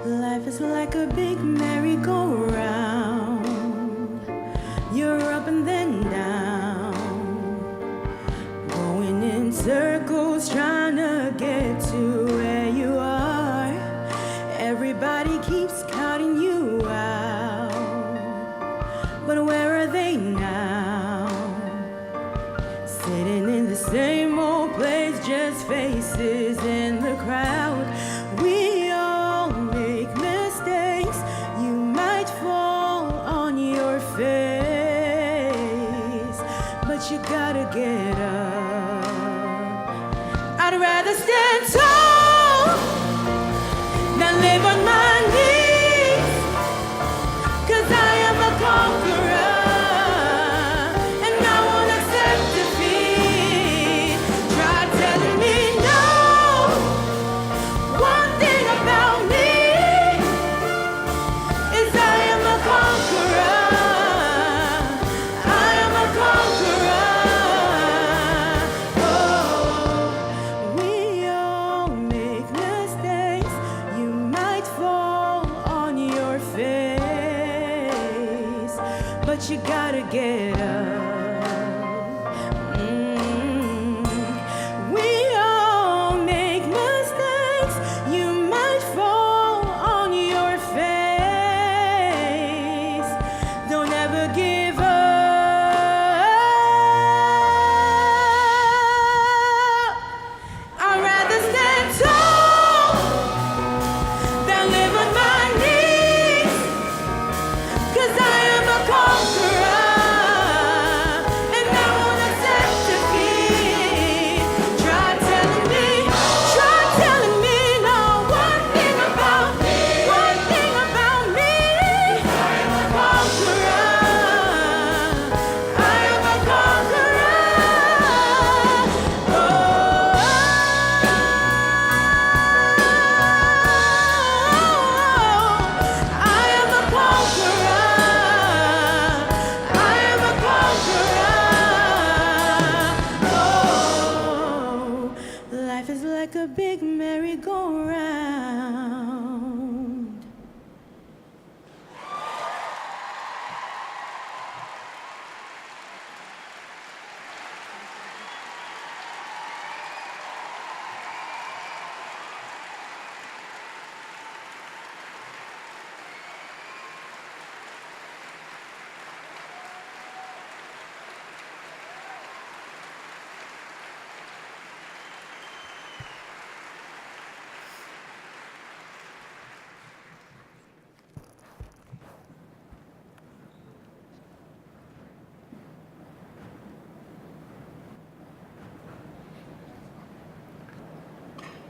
Life is like a big merry-go-round. You're up and then down, going in circles trying to get to where you are. Everybody keeps counting you out, but where are they now? Sitting in the same old place, just faces in the crowd. We all make mistakes. You might fall on your face, but you gotta get up. I'd rather stand tall than live on my knees, 'cause I am a conqueror. You gotta get up. We all make mistakes. You might fall on your face. Don't ever give up. I'd rather stand tall than live on my knees, 'cause I am a conqueror. A big merry-go-round.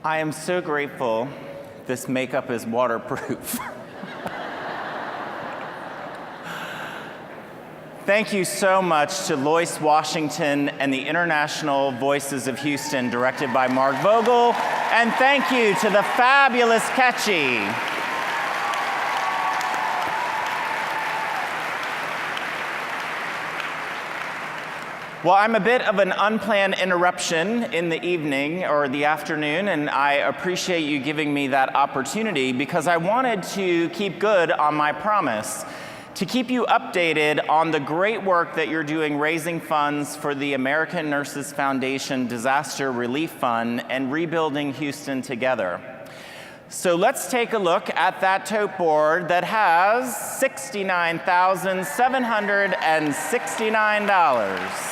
I am so grateful this makeup is waterproof. Thank you so much to Lois Washington and the International Voices of Houston, directed by Mark Vogel. And thank you to the fabulous Ketchy. Well, I'm a bit of an unplanned interruption in the evening or the afternoon, and I appreciate you giving me that opportunity because I wanted to keep good on my promise, to keep you updated on the great work that you're doing raising funds for the American Nurses Foundation Disaster Relief Fund and Rebuilding Houston Together. So let's take a look at that tote board that has $69,769.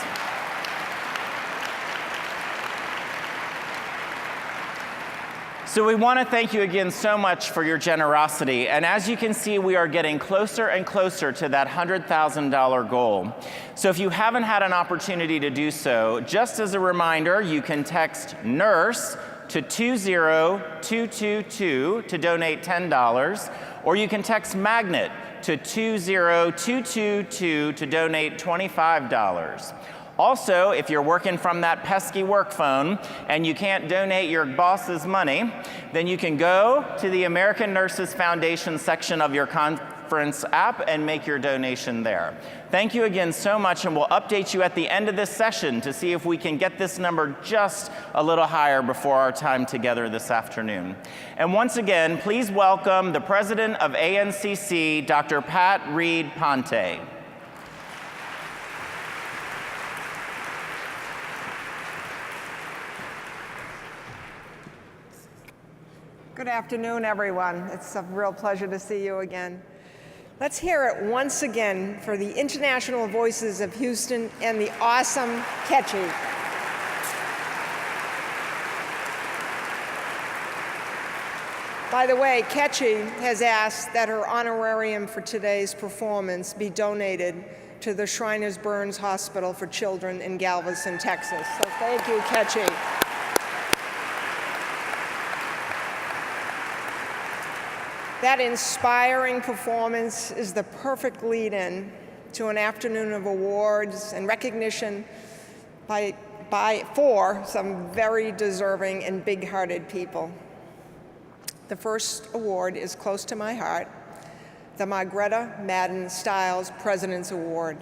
So we want to thank you again so much for your generosity. And as you can see, we are getting closer and closer to that $100,000 goal. So if you haven't had an opportunity to do so, just as a reminder, you can text NURSE to 20222 to donate $10, or you can text MAGNET to 20222 to donate $25. Also, if you're working from that pesky work phone and you can't donate your boss's money, then you can go to the American Nurses Foundation section of your conference app and make your donation there. Thank you again so much, and we'll update you at the end of this session to see if we can get this number just a little higher before our time together this afternoon. And once again, please welcome the president of ANCC, Dr. Pat Reed Ponte. Good afternoon, everyone. It's a real pleasure to see you again. Let's hear it once again for the international voices of Houston and the awesome Ketchy. By the way, Ketchy has asked that her honorarium for today's performance be donated to the Shriners Burns Hospital for Children in Galveston, Texas. So thank you, Ketchy. That inspiring performance is the perfect lead-in to an afternoon of awards and recognition for some very deserving and big-hearted people. The first award is close to my heart, the Margaretta Madden Stiles President's Award.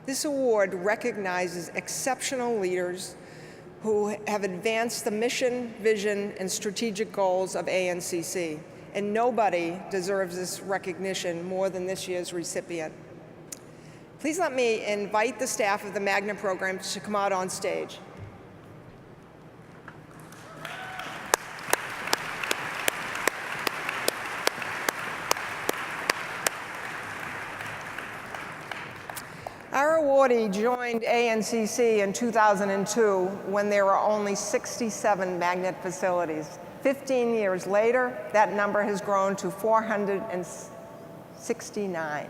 This award recognizes exceptional leaders who have advanced the mission, vision, and strategic goals of ANCC. And nobody deserves this recognition more than this year's recipient. Please let me invite the staff of the Magna program to come out on stage. Our awardee joined ANCC in 2002 when there were only 67 magnet facilities. 15 years later, that number has grown to 469.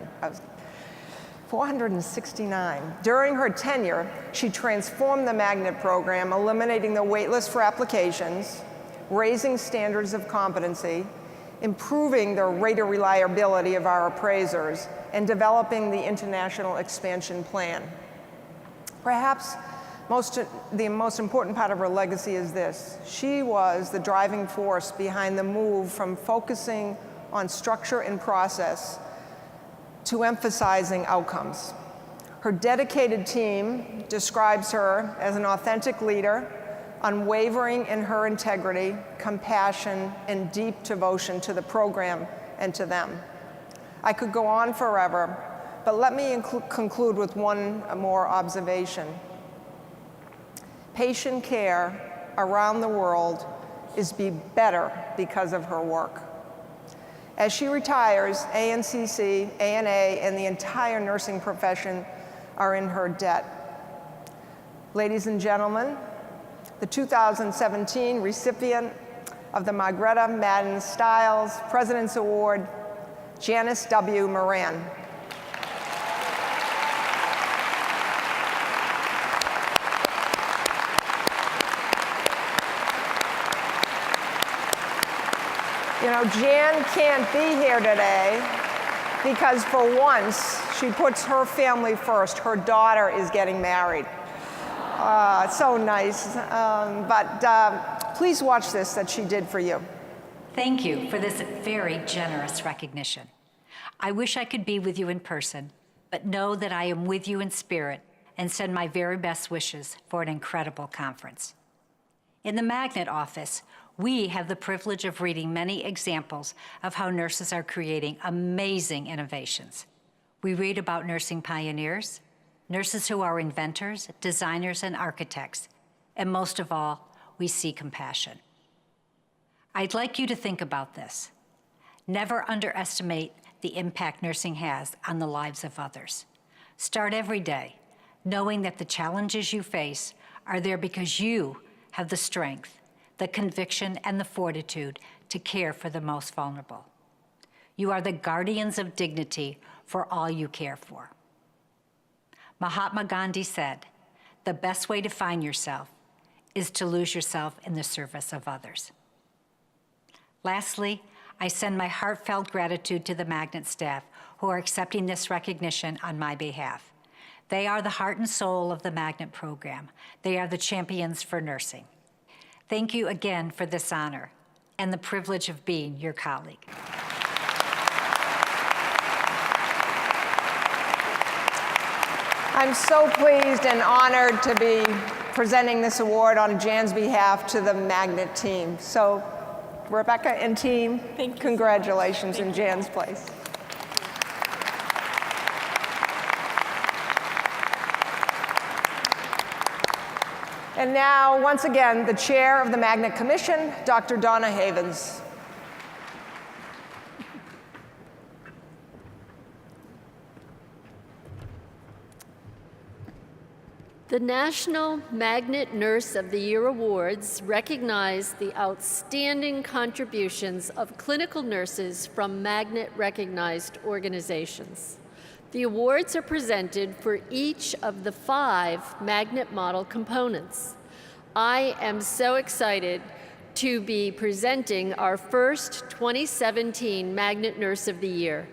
During her tenure, she transformed the magnet program, eliminating the waitlist for applications, raising standards of competency, improving the rate of reliability of our appraisers, and developing the international expansion plan. Perhaps the most important part of her legacy is this. She was the driving force behind the move from focusing on structure and process to emphasizing outcomes. Her dedicated team describes her as an authentic leader, unwavering in her integrity, compassion, and deep devotion to the program and to them. I could go on forever, but let me conclude with one more observation. Patient care around the world is better because of her work. As she retires, ANCC, ANA, and the entire nursing profession are in her debt. Ladies and gentlemen, the 2017 recipient of the Margaretta Madden Stiles President's Award, Janice W. Moran. You know, Jan can't be here today because for once, she puts her family first. Her daughter is getting married. So nice. Please watch this that she did for you. Thank you for this very generous recognition. I wish I could be with you in person, but know that I am with you in spirit and send my very best wishes for an incredible conference. In the Magnet office, we have the privilege of reading many examples of how nurses are creating amazing innovations. We read about nursing pioneers, nurses who are inventors, designers, and architects, and most of all, we see compassion. I'd like you to think about this. Never underestimate the impact nursing has on the lives of others. Start every day knowing that the challenges you face are there because you have the strength, the conviction, and the fortitude to care for the most vulnerable. You are the guardians of dignity for all you care for. Mahatma Gandhi said, "The best way to find yourself is to lose yourself in the service of others." Lastly, I send my heartfelt gratitude to the Magnet staff who are accepting this recognition on my behalf. They are the heart and soul of the Magnet program. They are the champions for nursing. Thank you again for this honor and the privilege of being your colleague. I'm so pleased and honored to be presenting this award on Jan's behalf to the Magnet team. So, Rebecca and team, congratulations in Jan's place. And now, once again, the chair of the Magnet Commission, Dr. Donna Havens. The National Magnet Nurse of the Year Awards recognize the outstanding contributions of clinical nurses from Magnet-recognized organizations. The awards are presented for each of the 5 Magnet model components. I am so excited to be presenting our first 2017 Magnet Nurse of the Year.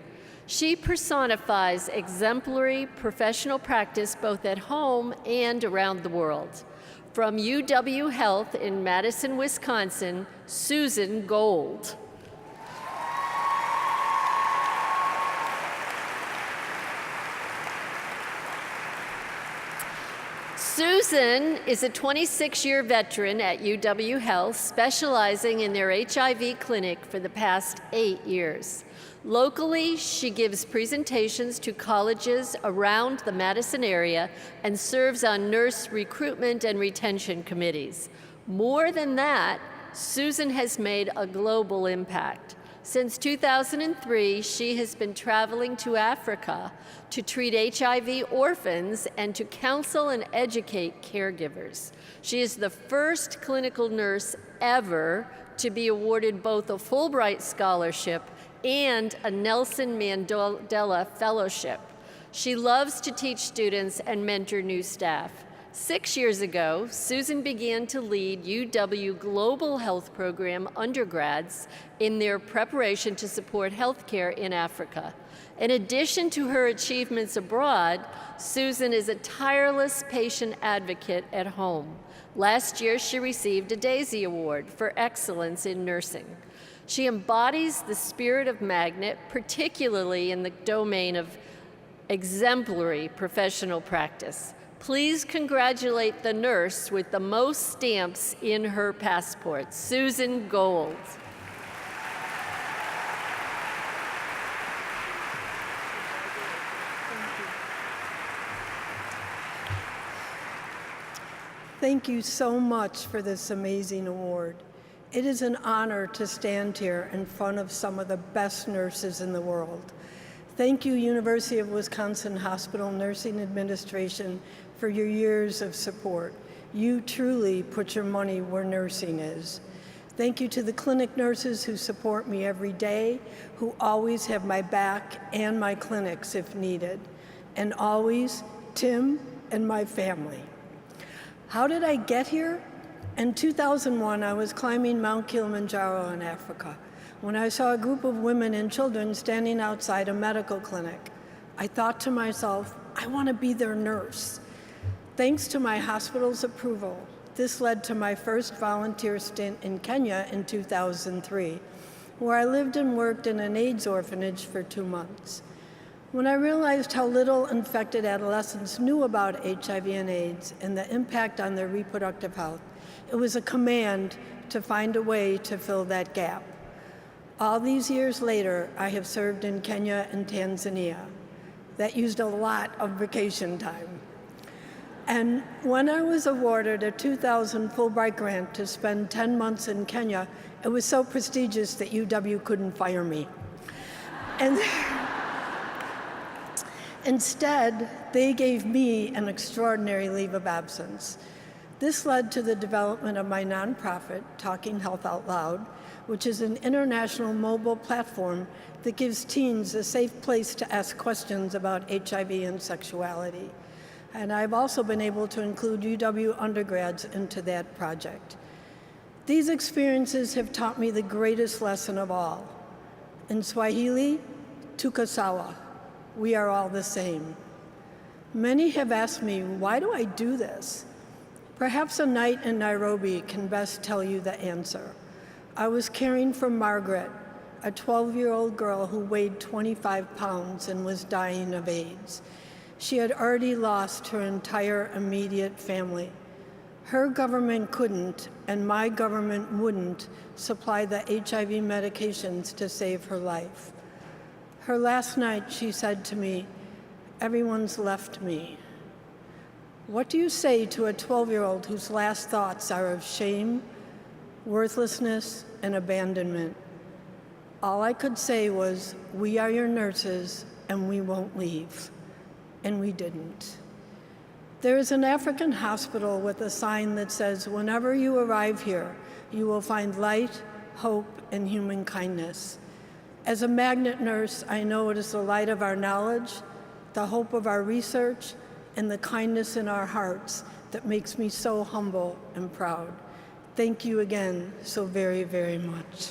She personifies exemplary professional practice both at home and around the world. From UW Health in Madison, Wisconsin, Susan Gold. Susan is a 26-year veteran at UW Health, specializing in their HIV clinic for the past 8 years. Locally, she gives presentations to colleges around the Madison area and serves on nurse recruitment and retention committees. More than that, Susan has made a global impact. Since 2003, she has been traveling to Africa to treat HIV orphans and to counsel and educate caregivers. She is the first clinical nurse ever to be awarded both a Fulbright Scholarship and a Nelson Mandela Fellowship. She loves to teach students and mentor new staff. 6 years ago, Susan began to lead UW Global Health Program undergrads in their preparation to support healthcare in Africa. In addition to her achievements abroad, Susan is a tireless patient advocate at home. Last year, she received a Daisy Award for excellence in nursing. She embodies the spirit of Magnet, particularly in the domain of exemplary professional practice. Please congratulate the nurse with the most stamps in her passport, Susan Gold. Thank you so much for this amazing award. It is an honor to stand here in front of some of the best nurses in the world. Thank you, University of Wisconsin Hospital Nursing Administration, for your years of support. You truly put your money where nursing is. Thank you to the clinic nurses who support me every day, who always have my back and my clinics if needed. And always, Tim and my family. How did I get here? In 2001, I was climbing Mount Kilimanjaro in Africa when I saw a group of women and children standing outside a medical clinic. I thought to myself, I want to be their nurse. Thanks to my hospital's approval, this led to my first volunteer stint in Kenya in 2003, where I lived and worked in an AIDS orphanage for 2 months. When I realized how little infected adolescents knew about HIV and AIDS and the impact on their reproductive health, it was a command to find a way to fill that gap. All these years later, I have served in Kenya and Tanzania. That used a lot of vacation time. And when I was awarded a 2000 Fulbright grant to spend 10 months in Kenya, it was so prestigious that UW couldn't fire me. And instead, they gave me an extraordinary leave of absence. This led to the development of my nonprofit, Talking Health Out Loud, which is an international mobile platform that gives teens a safe place to ask questions about HIV and sexuality. And I've also been able to include UW undergrads into that project. These experiences have taught me the greatest lesson of all. In Swahili, tuko sawa, we are all the same. Many have asked me, why do I do this? Perhaps a night in Nairobi can best tell you the answer. I was caring for Margaret, a 12-year-old girl who weighed 25 pounds and was dying of AIDS. She had already lost her entire immediate family. Her government couldn't, and my government wouldn't, supply the HIV medications to save her life. Her last night, she said to me, "Everyone's left me." What do you say to a 12-year-old whose last thoughts are of shame, worthlessness, and abandonment? All I could say was, "We are your nurses, and we won't leave." And we didn't. There is an African hospital with a sign that says, "Whenever you arrive here, you will find light, hope, and human kindness." As a magnet nurse, I know it is the light of our knowledge, the hope of our research, and the kindness in our hearts that makes me so humble and proud. Thank you again so very, very much.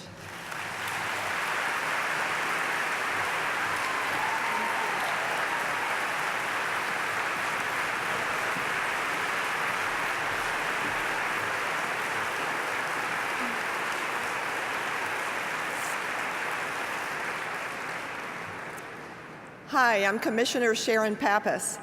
Hi, I'm Commissioner Sharon Pappas.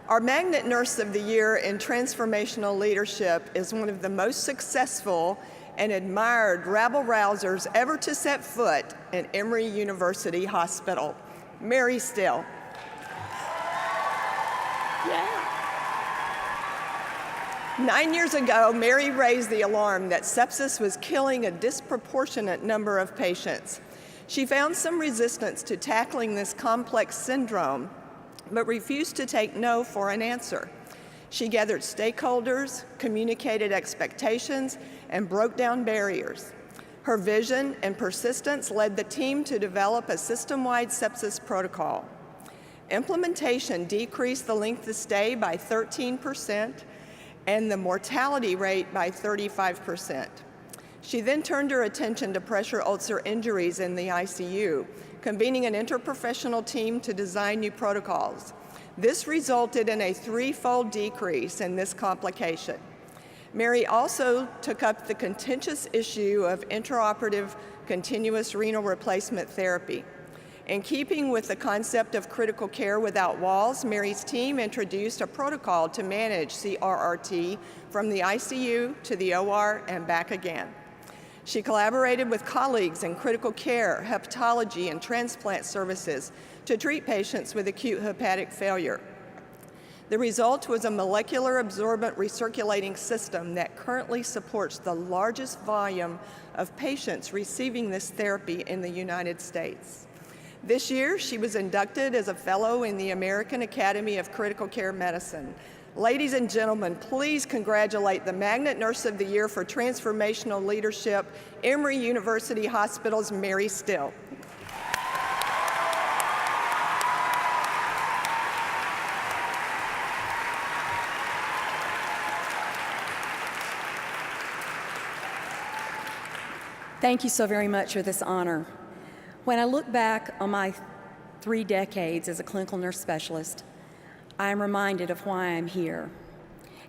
Our Magnet Nurse of the Year in Transformational Leadership is one of the most successful and admired rabble-rousers ever to set foot in Emory University Hospital, Mary Still. Yeah. 9 years ago, Mary raised the alarm that sepsis was killing a disproportionate number of patients. She found some resistance to tackling this complex syndrome, but refused to take no for an answer. She gathered stakeholders, communicated expectations, and broke down barriers. Her vision and persistence led the team to develop a system-wide sepsis protocol. Implementation decreased the length of stay by 13% and the mortality rate by 35%. She then turned her attention to pressure ulcer injuries in the ICU, convening an interprofessional team to design new protocols. This resulted in a threefold decrease in this complication. Mary also took up the contentious issue of intraoperative continuous renal replacement therapy. In keeping with the concept of critical care without walls, Mary's team introduced a protocol to manage CRRT from the ICU to the OR and back again. She collaborated with colleagues in critical care, hepatology, and transplant services to treat patients with acute hepatic failure. The result was a molecular absorbent recirculating system that currently supports the largest volume of patients receiving this therapy in the United States. This year, she was inducted as a fellow in the American Academy of Critical Care Medicine. Ladies and gentlemen, please congratulate the Magnet Nurse of the Year for Transformational Leadership, Emory University Hospital's Mary Still. Thank you so very much for this honor. When I look back on my 3 decades as a clinical nurse specialist, I am reminded of why I'm here.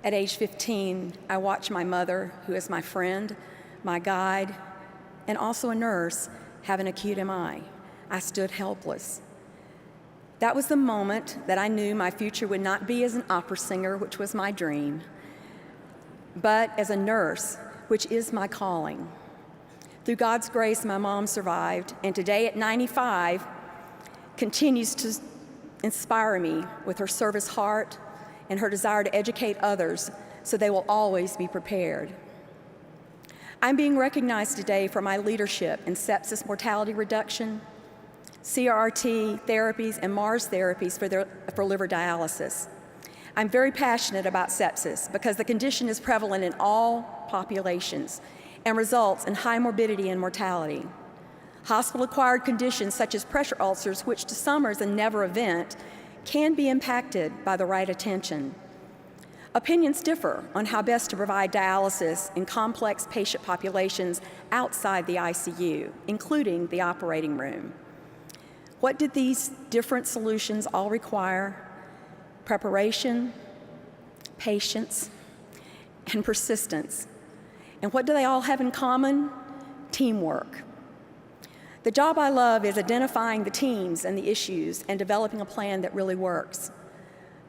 At age 15, I watched my mother, who is my friend, my guide, and also a nurse, have an acute MI. I stood helpless. That was the moment that I knew my future would not be as an opera singer, which was my dream, but as a nurse, which is my calling. Through God's grace, my mom survived, and today at 95, continues to inspire me with her service heart and her desire to educate others so they will always be prepared. I'm being recognized today for my leadership in sepsis mortality reduction, CRRT therapies, and MARS therapies for liver dialysis. I'm very passionate about sepsis because the condition is prevalent in all populations and results in high morbidity and mortality. Hospital-acquired conditions such as pressure ulcers, which to some is a never event, can be impacted by the right attention. Opinions differ on how best to provide dialysis in complex patient populations outside the ICU, including the operating room. What did these different solutions all require? preparation, patience, and persistence. And what do they all have in common? Teamwork. The job I love is identifying the teams and the issues and developing a plan that really works.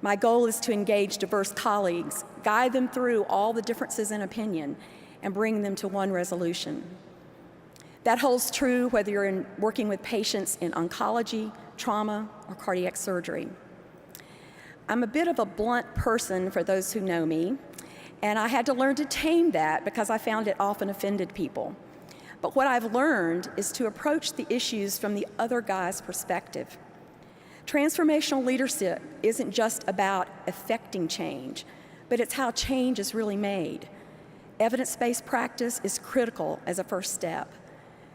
My goal is to engage diverse colleagues, guide them through all the differences in opinion, and bring them to one resolution. That holds true whether you're working with patients in oncology, trauma, or cardiac surgery. I'm a bit of a blunt person for those who know me, and I had to learn to tame that because I found it often offended people. But what I've learned is to approach the issues from the other guy's perspective. Transformational leadership isn't just about effecting change, but it's how change is really made. Evidence-based practice is critical as a first step.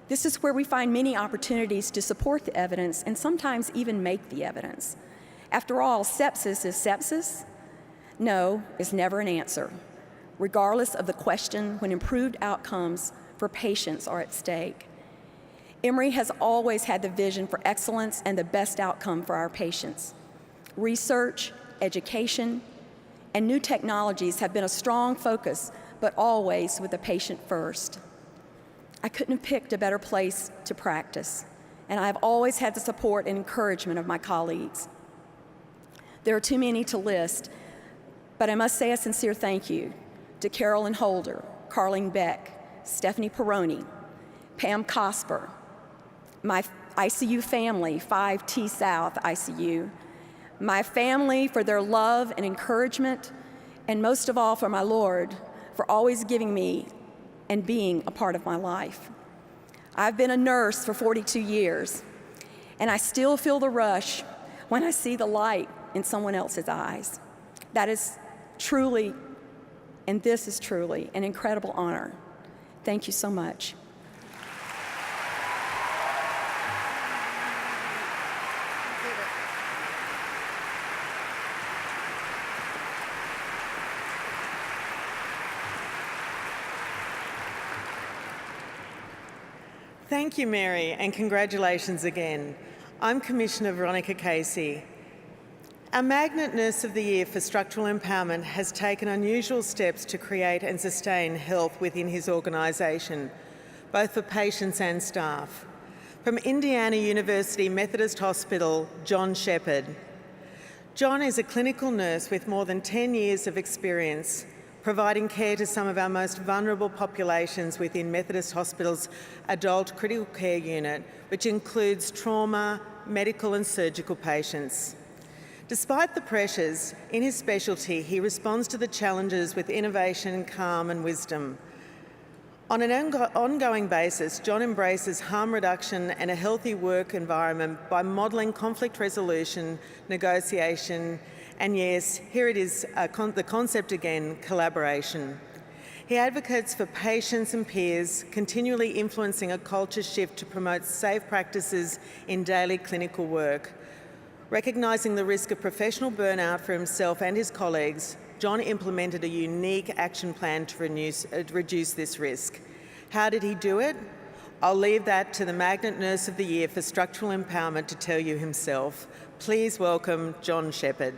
This is where we find many opportunities to support the evidence and sometimes even make the evidence. After all, sepsis is sepsis. No is never an answer, regardless of the question when improved outcomes for patients are at stake. Emory has always had the vision for excellence and the best outcome for our patients. Research, education, and new technologies have been a strong focus, but always with the patient first. I couldn't have picked a better place to practice, and I've always had the support and encouragement of my colleagues. There are too many to list, but I must say a sincere thank you to Carolyn Holder, Carleen Beck, Stephanie Peroni, Pam Cosper, my ICU family, 5T South ICU, my family for their love and encouragement, and most of all for my Lord for always giving me and being a part of my life. I've been a nurse for 42 years, and I still feel the rush when I see the light in someone else's eyes. That is truly, and this is truly, an incredible honor. Thank you so much. Thank you, Mary, and congratulations again. I'm Commissioner Veronica Casey. Our Magnet Nurse of the Year for Structural Empowerment has taken unusual steps to create and sustain health within his organisation, both for patients and staff. From Indiana University Methodist Hospital, John Shepherd. John is a clinical nurse with more than 10 years of experience providing care to some of our most vulnerable populations within Methodist Hospital's adult critical care unit, which includes trauma, medical and surgical patients. Despite the pressures, in his specialty, he responds to the challenges with innovation, calm and wisdom. On an ongoing basis, John embraces harm reduction and a healthy work environment by modelling conflict resolution, negotiation, and yes, here it is, the concept again, collaboration. He advocates for patients and peers, continually influencing a culture shift to promote safe practices in daily clinical work. Recognising the risk of professional burnout for himself and his colleagues, John implemented a unique action plan to reduce this risk. How did he do it? I'll leave that to the Magnet Nurse of the Year for Structural Empowerment to tell you himself. Please welcome John Shepherd.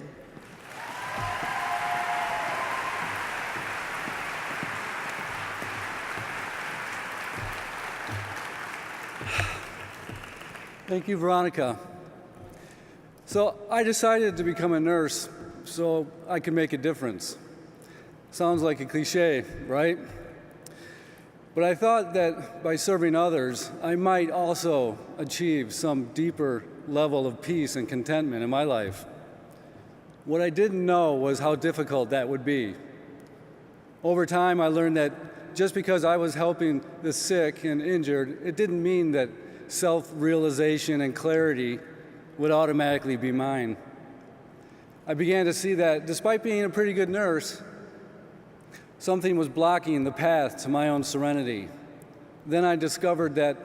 Thank you, Veronica. So I decided to become a nurse so I could make a difference. Sounds like a cliche, right? But I thought that by serving others, I might also achieve some deeper level of peace and contentment in my life. What I didn't know was how difficult that would be. Over time, I learned that just because I was helping the sick and injured, it didn't mean that self-realization and clarity would automatically be mine. I began to see that despite being a pretty good nurse, something was blocking the path to my own serenity. Then I discovered that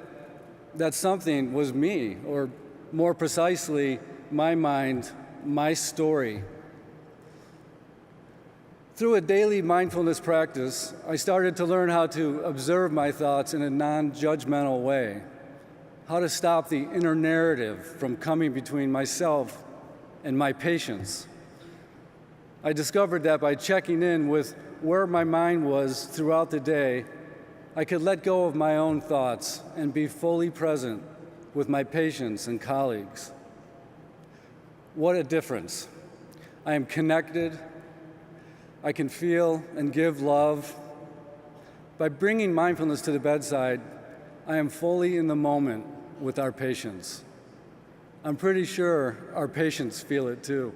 that something was me, or more precisely, my mind, my story. Through a daily mindfulness practice, I started to learn how to observe my thoughts in a non-judgmental way, how to stop the inner narrative from coming between myself and my patients. I discovered that by checking in with where my mind was throughout the day, I could let go of my own thoughts and be fully present with my patients and colleagues. What a difference. I am connected. I can feel and give love. By bringing mindfulness to the bedside, I am fully in the moment with our patients. I'm pretty sure our patients feel it too.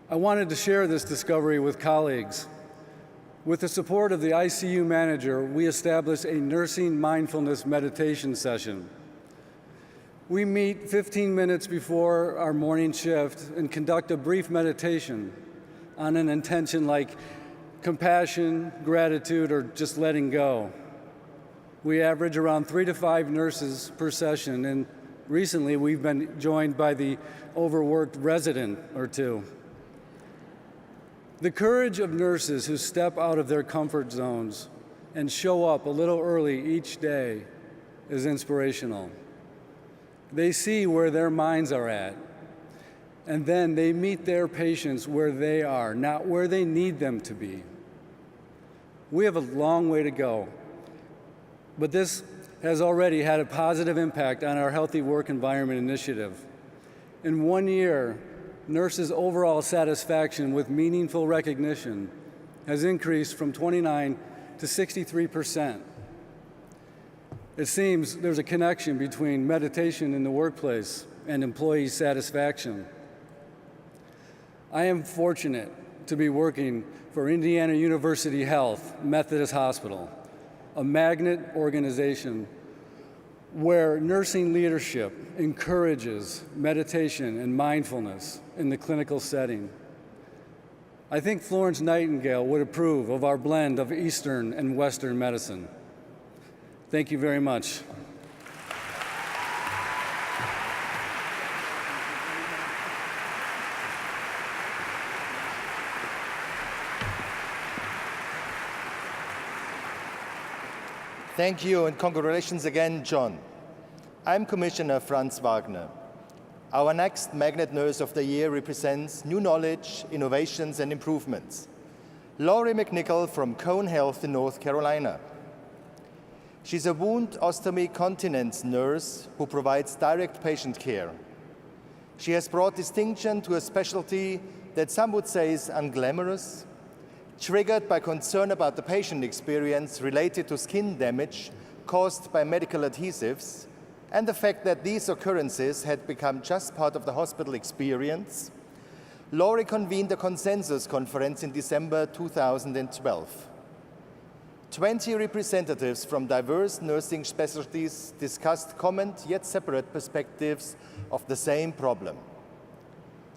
I wanted to share this discovery with colleagues. With the support of the ICU manager, we established a nursing mindfulness meditation session. We meet 15 minutes before our morning shift and conduct a brief meditation on an intention like compassion, gratitude, or just letting go. We average around 3 to 5 nurses per session, and recently we've been joined by the overworked resident or two. The courage of nurses who step out of their comfort zones and show up a little early each day is inspirational. They see where their minds are at, and then they meet their patients where they are, not where they need them to be. We have a long way to go, but this has already had a positive impact on our Healthy Work Environment initiative. In 1 year, nurses' overall satisfaction with meaningful recognition has increased from 29 to 63%. It seems there's a connection between meditation in the workplace and employee satisfaction. I am fortunate to be working for Indiana University Health Methodist Hospital, a magnet organization where nursing leadership encourages meditation and mindfulness in the clinical setting. I think Florence Nightingale would approve of our blend of Eastern and Western medicine. Thank you very much. Thank you, and congratulations again, John. I'm Commissioner Franz Wagner. Our next Magnet Nurse of the Year represents new knowledge, innovations, and improvements. Laurie McNichol from Cone Health in North Carolina. She's a wound ostomy continence nurse who provides direct patient care. She has brought distinction to a specialty that some would say is unglamorous, triggered by concern about the patient experience related to skin damage caused by medical adhesives, and the fact that these occurrences had become just part of the hospital experience. Laurie convened a consensus conference in December 2012. 20 representatives from diverse nursing specialties discussed common yet separate perspectives of the same problem.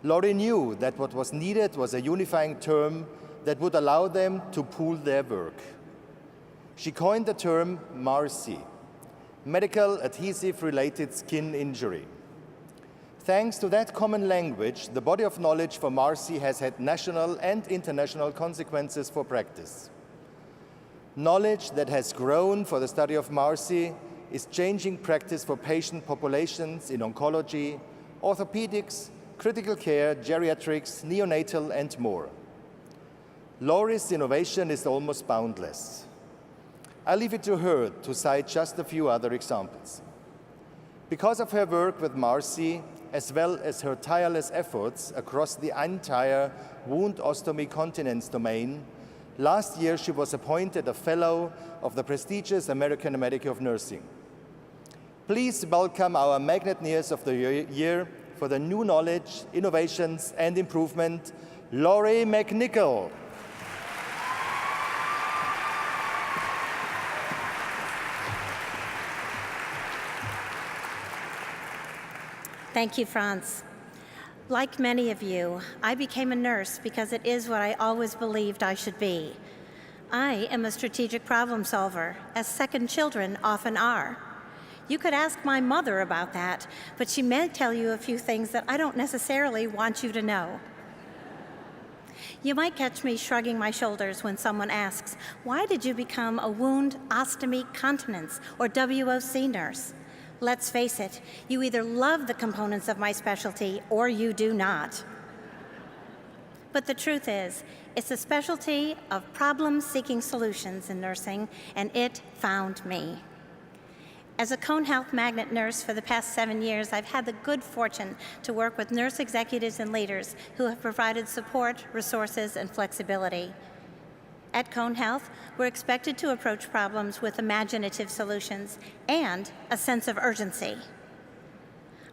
Laurie knew that what was needed was a unifying term that would allow them to pool their work. She coined the term MARSI, medical adhesive-related skin injury. Thanks to that common language, the body of knowledge for MARSI has had national and international consequences for practice. Knowledge that has grown for the study of MARSI is changing practice for patient populations in oncology, orthopedics, critical care, geriatrics, neonatal, and more. Laurie's innovation is almost boundless. I'll leave it to her to cite just a few other examples. Because of her work with MARSI, as well as her tireless efforts across the entire wound ostomy continence domain, last year she was appointed a Fellow of the prestigious American Academy of Nursing. Please welcome our Magnet Nurse of the Year for the new knowledge, innovations, and improvement, Laurie McNichol. Thank you, Franz. Like many of you, I became a nurse because it is what I always believed I should be. I am a strategic problem solver, as second children often are. You could ask my mother about that, but she may tell you a few things that I don't necessarily want you to know. You might catch me shrugging my shoulders when someone asks, why did you become a wound ostomy continence or WOC nurse? Let's face it, you either love the components of my specialty or you do not. But the truth is, it's a specialty of problem-seeking solutions in nursing, and it found me. As a Cone Health Magnet nurse for the past 7 years, I've had the good fortune to work with nurse executives and leaders who have provided support, resources, and flexibility. At Cone Health, we're expected to approach problems with imaginative solutions and a sense of urgency.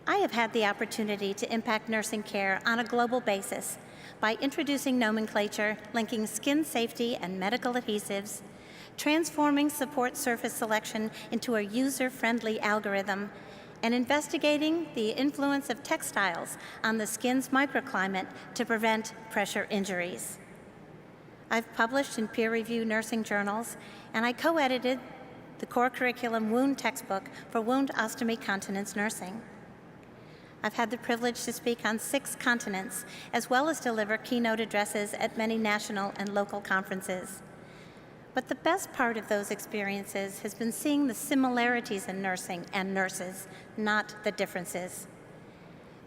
I have had the opportunity to impact nursing care on a global basis by introducing nomenclature linking skin safety and medical adhesives, transforming support surface selection into a user-friendly algorithm, and investigating the influence of textiles on the skin's microclimate to prevent pressure injuries. I've published in peer-reviewed nursing journals, and I co-edited the core curriculum wound textbook for wound ostomy continence nursing. I've had the privilege to speak on 6 continents, as well as deliver keynote addresses at many national and local conferences. But the best part of those experiences has been seeing the similarities in nursing and nurses, not the differences.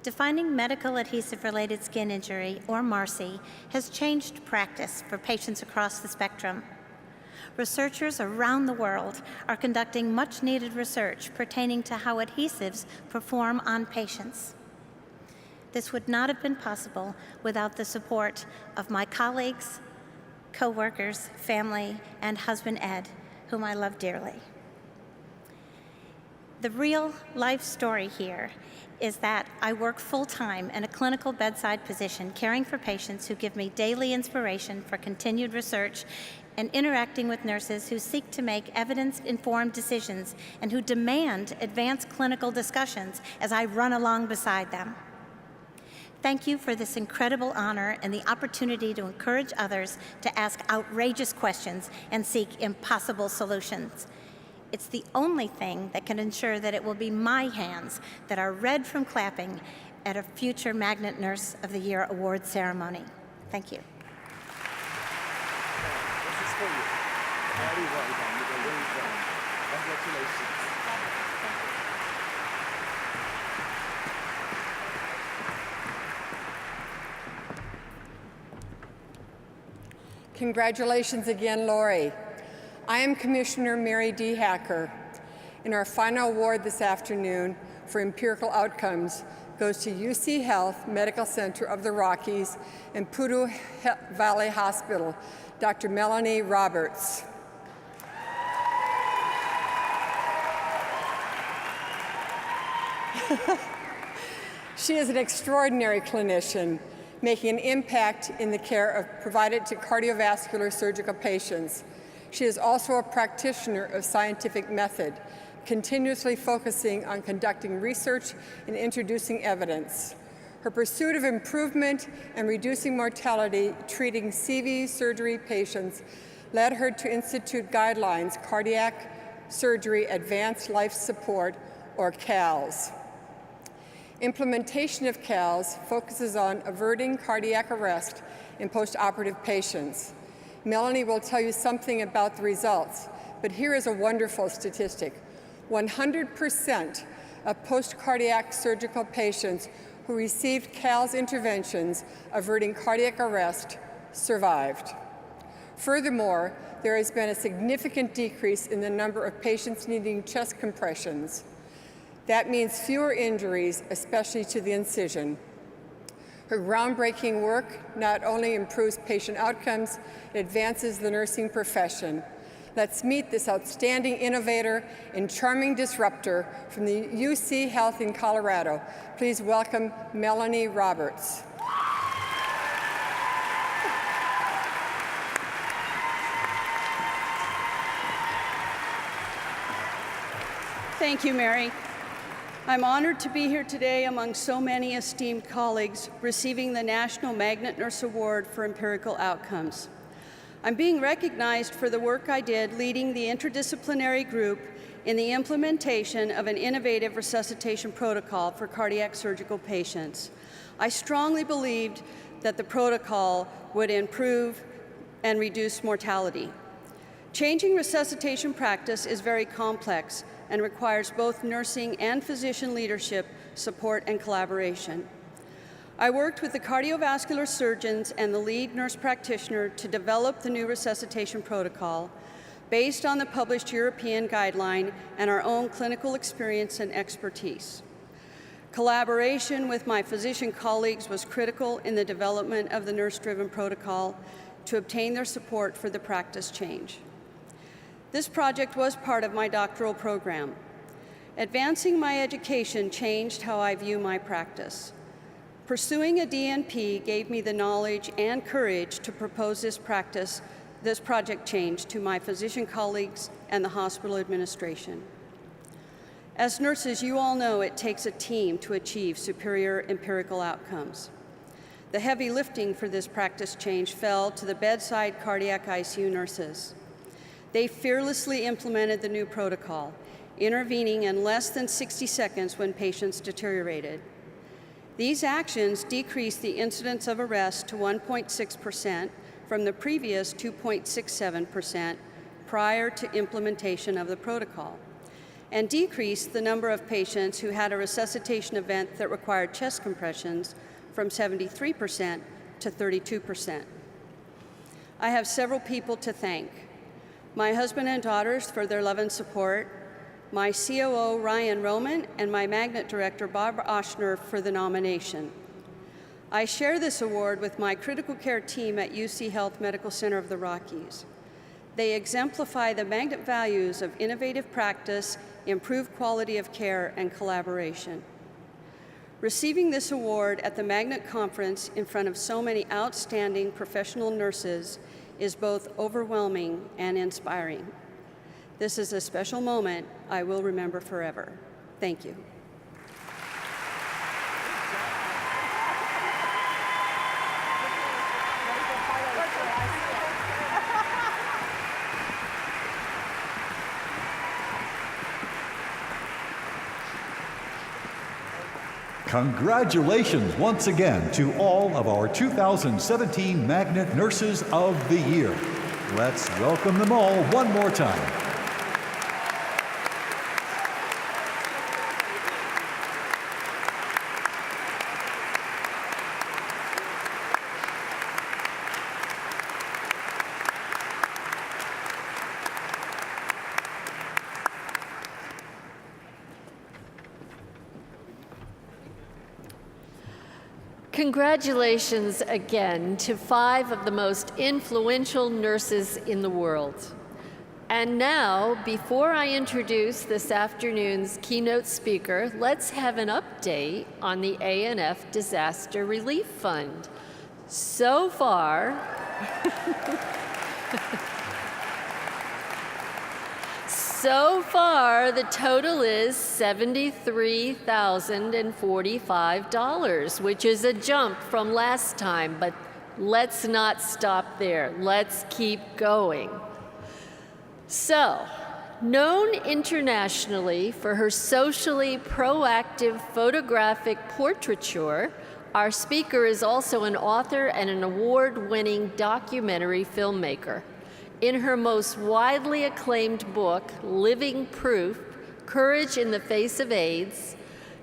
Defining medical adhesive-related skin injury, or MARSI, has changed practice for patients across the spectrum. Researchers around the world are conducting much-needed research pertaining to how adhesives perform on patients. This would not have been possible without the support of my colleagues, co-workers, family, and husband Ed, whom I love dearly. The real life story here is that I work full-time in a clinical bedside position caring for patients who give me daily inspiration for continued research and interacting with nurses who seek to make evidence-informed decisions and who demand advanced clinical discussions as I run along beside them. Thank you for this incredible honor and the opportunity to encourage others to ask outrageous questions and seek impossible solutions. It's the only thing that can ensure that it will be my hands that are red from clapping at a future Magnet Nurse of the Year award ceremony. Thank you. This is for you. Very well done. You were very well. Congratulations. Congratulations again, Lori. I am Commissioner Mary D. Hacker, and our final award this afternoon for empirical outcomes goes to UC Health Medical Center of the Rockies and Poudre Valley Hospital, Dr. Melanie Roberts. She is an extraordinary clinician, making an impact in the care provided to cardiovascular surgical patients. She is also a practitioner of scientific method, continuously focusing on conducting research and introducing evidence. Her pursuit of improvement and reducing mortality treating CV surgery patients led her to institute guidelines, Cardiac Surgery Advanced Life Support, or CALS. Implementation of CALS focuses on averting cardiac arrest in postoperative patients. Melanie will tell you something about the results, but here is a wonderful statistic. 100% of post-cardiac surgical patients who received CALS interventions averting cardiac arrest survived. Furthermore, there has been a significant decrease in the number of patients needing chest compressions. That means fewer injuries, especially to the incision. Her groundbreaking work not only improves patient outcomes, it advances the nursing profession. Let's meet this outstanding innovator and charming disruptor from the UC Health in Colorado. Please welcome Melanie Roberts. Thank you, Mary. I'm honored to be here today among so many esteemed colleagues receiving the National Magnet Nurse Award for Empirical Outcomes. I'm being recognized for the work I did leading the interdisciplinary group in the implementation of an innovative resuscitation protocol for cardiac surgical patients. I strongly believed that the protocol would improve and reduce mortality. Changing resuscitation practice is very complex and requires both nursing and physician leadership, support, and collaboration. I worked with the cardiovascular surgeons and the lead nurse practitioner to develop the new resuscitation protocol based on the published European guideline and our own clinical experience and expertise. Collaboration with my physician colleagues was critical in the development of the nurse-driven protocol to obtain their support for the practice change. This project was part of my doctoral program. Advancing my education changed how I view my practice. Pursuing a DNP gave me the knowledge and courage to propose this project change to my physician colleagues and the hospital administration. As nurses, you all know it takes a team to achieve superior empirical outcomes. The heavy lifting for this practice change fell to the bedside cardiac ICU nurses. They fearlessly implemented the new protocol, intervening in less than 60 seconds when patients deteriorated. These actions decreased the incidence of arrest to 1.6% from the previous 2.67% prior to implementation of the protocol, and decreased the number of patients who had a resuscitation event that required chest compressions from 73% to 32%. I have several people to thank. My husband and daughters for their love and support, my COO, Ryan Roman, and my Magnet director, Bob Oshner, for the nomination. I share this award with my critical care team at UC Health Medical Center of the Rockies. They exemplify the Magnet values of innovative practice, improved quality of care, and collaboration. Receiving this award at the Magnet Conference in front of so many outstanding professional nurses is both overwhelming and inspiring. This is a special moment I will remember forever. Thank you. Congratulations once again to all of our 2017 Magnet Nurses of the Year. Let's welcome them all one more time. Congratulations again to 5 of the most influential nurses in the world. And now, before I introduce this afternoon's keynote speaker, let's have an update on the ANF Disaster Relief Fund. So far, the total is $73,045, which is a jump from last time, but let's not stop there. Let's keep going. So, known internationally for her socially proactive photographic portraiture, our speaker is also an author and an award-winning documentary filmmaker. In her most widely acclaimed book, Living Proof: Courage in the Face of AIDS,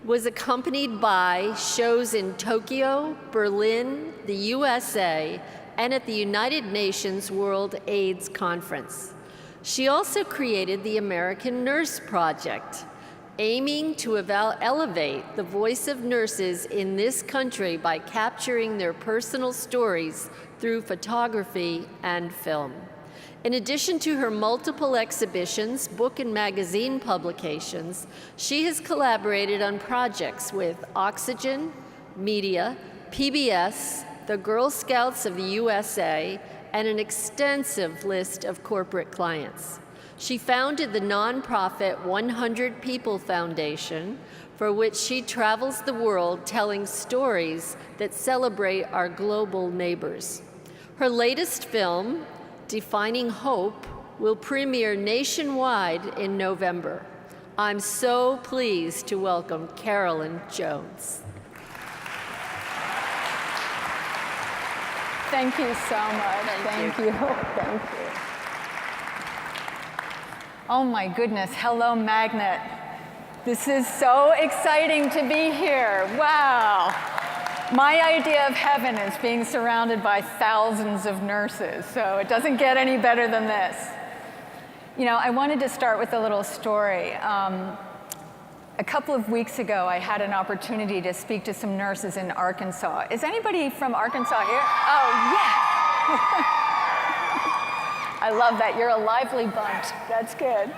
was accompanied by shows in Tokyo, Berlin, the USA, and at the United Nations World AIDS Conference. She also created the American Nurse Project, aiming to elevate the voice of nurses in this country by capturing their personal stories through photography and film. In addition to her multiple exhibitions, book and magazine publications, she has collaborated on projects with Oxygen, Media, PBS, the Girl Scouts of the USA, and an extensive list of corporate clients. She founded the nonprofit 100 People Foundation, for which she travels the world telling stories that celebrate our global neighbors. Her latest film, Defining Hope, will premiere nationwide in November. I'm so pleased to welcome Carolyn Jones. Thank you so much. Thank you. Thank you. Oh my goodness, hello Magnet. This is so exciting to be here. Wow. My idea of heaven is being surrounded by thousands of nurses, so it doesn't get any better than this. You know, I wanted to start with a little story. A couple of weeks ago, I had an opportunity to speak to some nurses in Arkansas. Is anybody from Arkansas here? Oh, yeah. I love that. You're a lively bunch. That's good.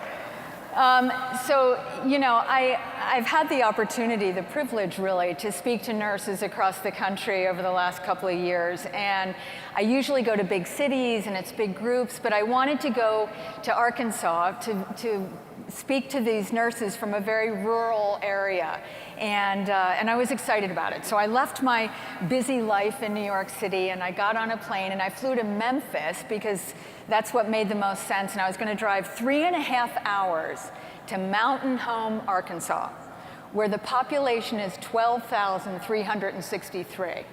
So, you know, I've had the opportunity, the privilege really, to speak to nurses across the country over the last couple of years. And I usually go to big cities and it's big groups, but I wanted to go to Arkansas to speak to these nurses from a very rural area. And I was excited about it. So I left my busy life in New York City and I got on a plane and I flew to Memphis because that's what made the most sense. And I was going to drive 3.5 hours to Mountain Home, Arkansas, where the population is 12,363.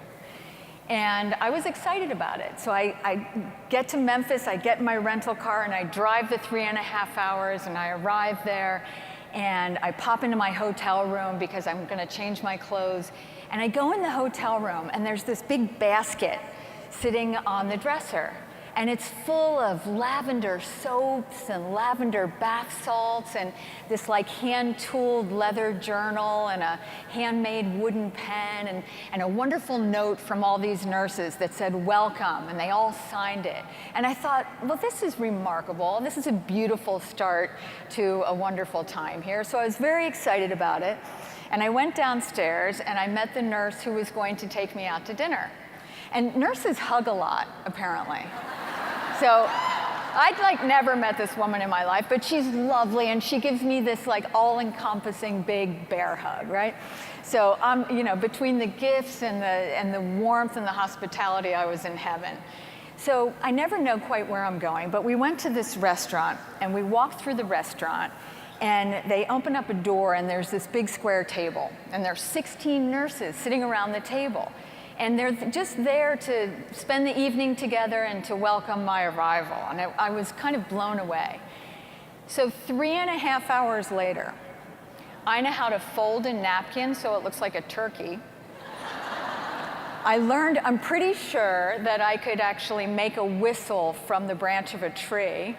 And I was excited about it. So I get to Memphis, I get in my rental car, and I drive the 3.5 hours, and I arrive there, and I pop into my hotel room because I'm going to change my clothes. And I go in the hotel room, and there's this big basket sitting on the dresser. And it's full of lavender soaps and lavender bath salts and this like hand-tooled leather journal and a handmade wooden pen and a wonderful note from all these nurses that said, welcome, and they all signed it. And I thought, well, this is remarkable. This is a beautiful start to a wonderful time here. So I was very excited about it. And I went downstairs and I met the nurse who was going to take me out to dinner. And nurses hug a lot, apparently. So I'd like never met this woman in my life, but she's lovely and she gives me this like all-encompassing big bear hug, right? So you know, between the gifts and the warmth and the hospitality, I was in heaven. So I never know quite where I'm going, but we went to this restaurant and we walked through the restaurant and they open up a door and there's this big square table and there's 16 nurses sitting around the table. And they're just there to spend the evening together and to welcome my arrival. And I was kind of blown away. So 3.5 hours later, I know how to fold a napkin so it looks like a turkey. I learned, I'm pretty sure that I could actually make a whistle from the branch of a tree.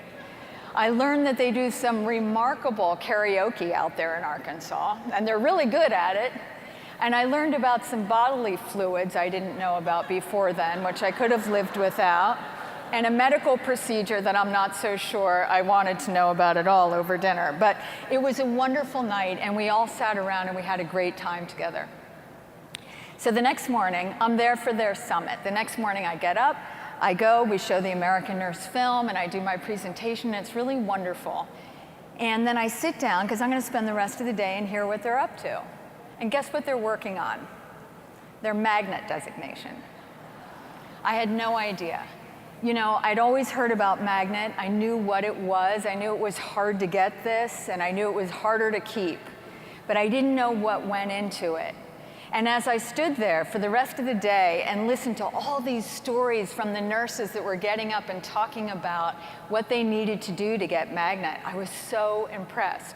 I learned that they do some remarkable karaoke out there in Arkansas, and they're really good at it. And I learned about some bodily fluids I didn't know about before then, which I could have lived without, and a medical procedure that I'm not so sure I wanted to know about at all over dinner. But it was a wonderful night, and we all sat around and we had a great time together. So the next morning, I'm there for their summit. The next morning I get up, I go, we show the American Nurse film, and I do my presentation, and it's really wonderful. And then I sit down, because I'm going to spend the rest of the day and hear what they're up to. And guess what they're working on? Their magnet designation. I had no idea. You know, I'd always heard about magnet. I knew what it was. I knew it was hard to get this, and I knew it was harder to keep. But I didn't know what went into it. And as I stood there for the rest of the day and listened to all these stories from the nurses that were getting up and talking about what they needed to do to get magnet, I was so impressed.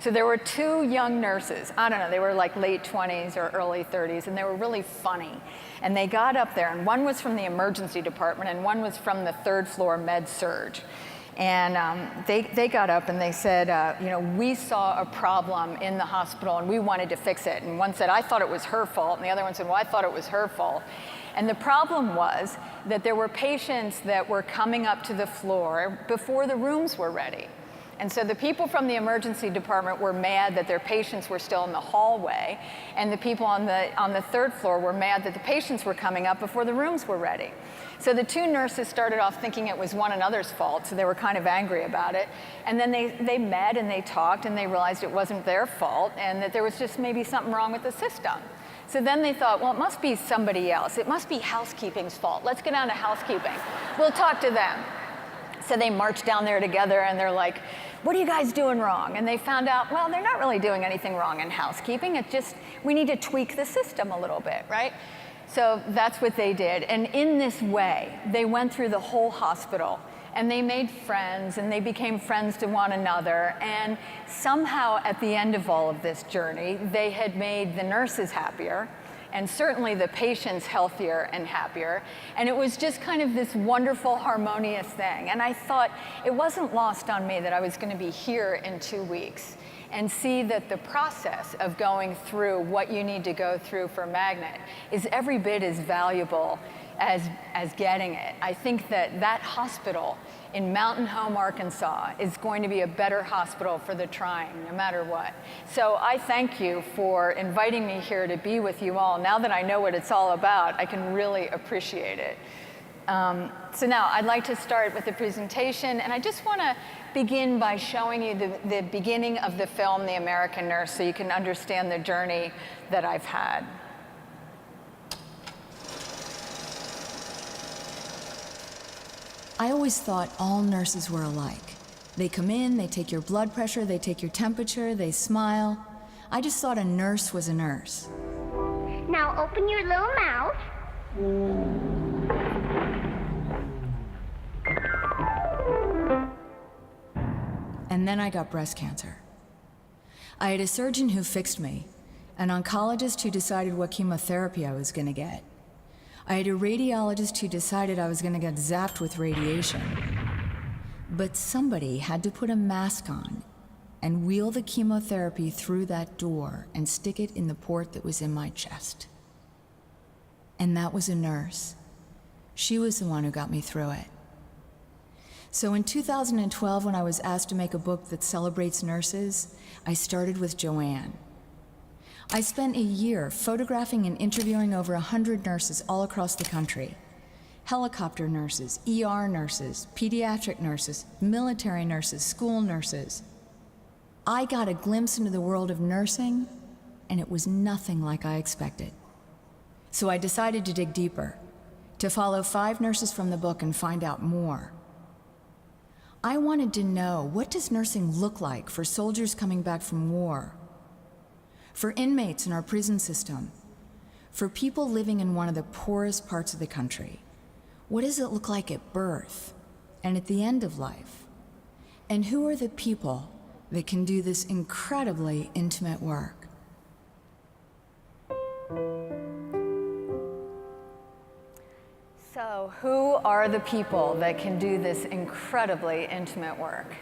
So there were 2 young nurses, I don't know, they were like late 20s or early 30s, and they were really funny. And they got up there, and one was from the emergency department, and one was from the 3rd floor med surge. And they got up and they said, you know, we saw a problem in the hospital and we wanted to fix it. And one said, I thought it was her fault, and the other one said, well, I thought it was her fault. And the problem was that there were patients that were coming up to the floor before the rooms were ready. And so the people from the emergency department were mad that their patients were still in the hallway, and the people on the 3rd floor were mad that the patients were coming up before the rooms were ready. So the 2 nurses started off thinking it was one another's fault, so they were kind of angry about it. And then they met and they talked and they realized it wasn't their fault and that there was just maybe something wrong with the system. So then they thought, well, it must be somebody else. It must be housekeeping's fault. Let's get down to housekeeping. We'll talk to them. So they marched down there together and they're like, what are you guys doing wrong? And they found out, well, they're not really doing anything wrong in housekeeping. It's just, we need to tweak the system a little bit, right? So that's what they did. And in this way, they went through the whole hospital and they made friends and they became friends to one another. And somehow at the end of all of this journey, they had made the nurses happier and certainly the patients healthier and happier. And it was just kind of this wonderful, harmonious thing. And I thought it wasn't lost on me that I was going to be here in 2 weeks and see that the process of going through what you need to go through for Magnet is every bit as valuable as getting it. I think that that hospital in Mountain Home, Arkansas is going to be a better hospital for the trying, no matter what. So I thank you for inviting me here to be with you all. Now that I know what it's all about, I can really appreciate it. So now I'd like to start with the presentation, and I just want to begin by showing you the beginning of the film, The American Nurse, so you can understand the journey that I've had. I always thought all nurses were alike. They come in, they take your blood pressure, they take your temperature, they smile. I just thought a nurse was a nurse. Now open your little mouth. And then I got breast cancer. I had a surgeon who fixed me, an oncologist who decided what chemotherapy I was going to get. I had a radiologist who decided I was going to get zapped with radiation. But somebody had to put a mask on and wheel the chemotherapy through that door and stick it in the port that was in my chest. And that was a nurse. She was the one who got me through it. So in 2012, when I was asked to make a book that celebrates nurses, I started with Joanne. I spent a year photographing and interviewing over 100 nurses all across the country. Helicopter nurses, ER nurses, pediatric nurses, military nurses, school nurses. I got a glimpse into the world of nursing, and it was nothing like I expected. So I decided to dig deeper, to follow 5 nurses from the book and find out more. I wanted to know, what does nursing look like for soldiers coming back from war? For inmates in our prison system, for people living in one of the poorest parts of the country. What does it look like at birth and at the end of life? And who are the people that can do this incredibly intimate work? So, who are the people that can do this incredibly intimate work?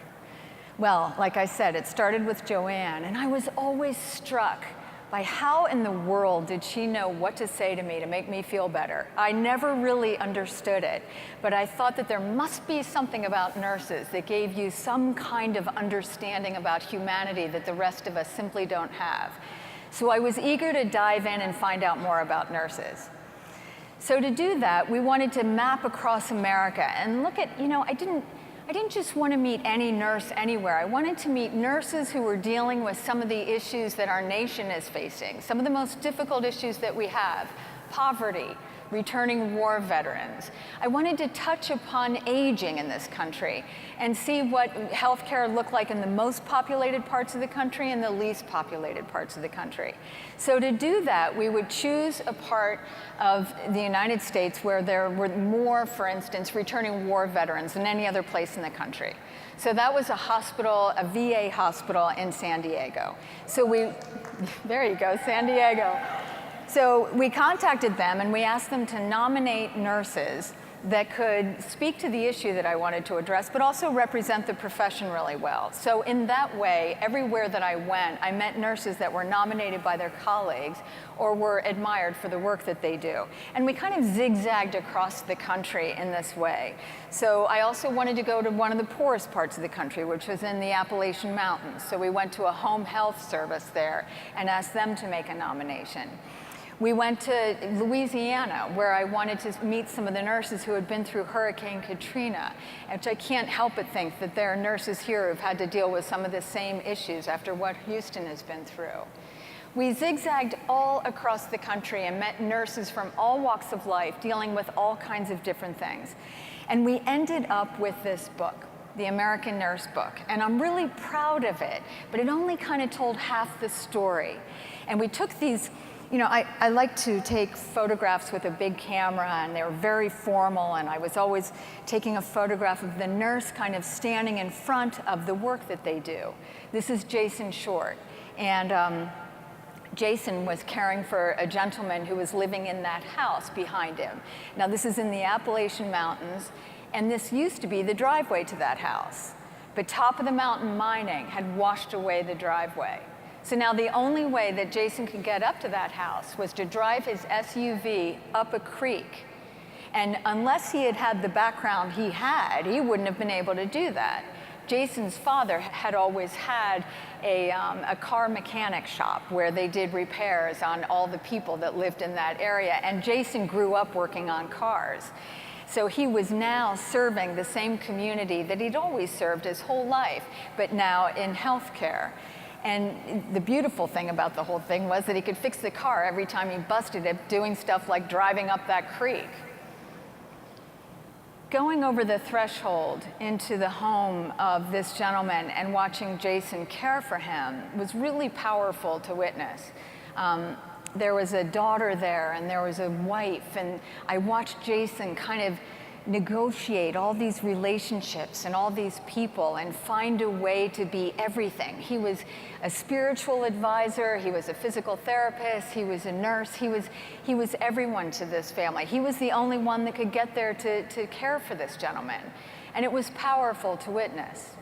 Well, like I said, it started with Joanne, and I was always struck by how in the world did she know what to say to me to make me feel better. I never really understood it, but I thought that there must be something about nurses that gave you some kind of understanding about humanity that the rest of us simply don't have. So I was eager to dive in and find out more about nurses. So to do that, we wanted to map across America and look at, I didn't just want to meet any nurse anywhere. I wanted to meet nurses who were dealing with some of the issues that our nation is facing, some of the most difficult issues that we have: poverty, returning war veterans. I wanted to touch upon aging in this country and see what healthcare looked like in the most populated parts of the country and the least populated parts of the country. So to do that, we would choose a part of the United States where there were more, for instance, returning war veterans than any other place in the country. So that was a hospital, a VA hospital in San Diego. So there you go, San Diego. So we contacted them and we asked them to nominate nurses that could speak to the issue that I wanted to address, but also represent the profession really well. So in that way, everywhere that I went, I met nurses that were nominated by their colleagues or were admired for the work that they do. And we kind of zigzagged across the country in this way. So I also wanted to go to one of the poorest parts of the country, which was in the Appalachian Mountains. So we went to a home health service there and asked them to make a nomination. We went to Louisiana, where I wanted to meet some of the nurses who had been through Hurricane Katrina, which I can't help but think that there are nurses here who've had to deal with some of the same issues after what Houston has been through. We zigzagged all across the country and met nurses from all walks of life dealing with all kinds of different things. And we ended up with this book, The American Nurse Book. And I'm really proud of it, but it only kind of told half the story. And we took these, I like to take photographs with a big camera, and they were very formal, and I was always taking a photograph of the nurse kind of standing in front of the work that they do. This is Jason Short, and Jason was caring for a gentleman who was living in that house behind him. Now, this is in the Appalachian Mountains, and this used to be the driveway to that house. But top of the mountain mining had washed away the driveway. So now the only way that Jason could get up to that house was to drive his SUV up a creek. And unless he had had the background he had, he wouldn't have been able to do that. Jason's father had always had a car mechanic shop where they did repairs on all the people that lived in that area, and Jason grew up working on cars. So he was now serving the same community that he'd always served his whole life, but now in healthcare. And the beautiful thing about the whole thing was that he could fix the car every time he busted it, doing stuff like driving up that creek. Going over the threshold into the home of this gentleman and watching Jason care for him was really powerful to witness. There was a daughter there and there was a wife, and I watched Jason kind of negotiate all these relationships and all these people and find a way to be everything. He was a spiritual advisor, he was a physical therapist, he was a nurse, he was everyone to this family. He was the only one that could get there to care for this gentleman. And it was powerful to witness.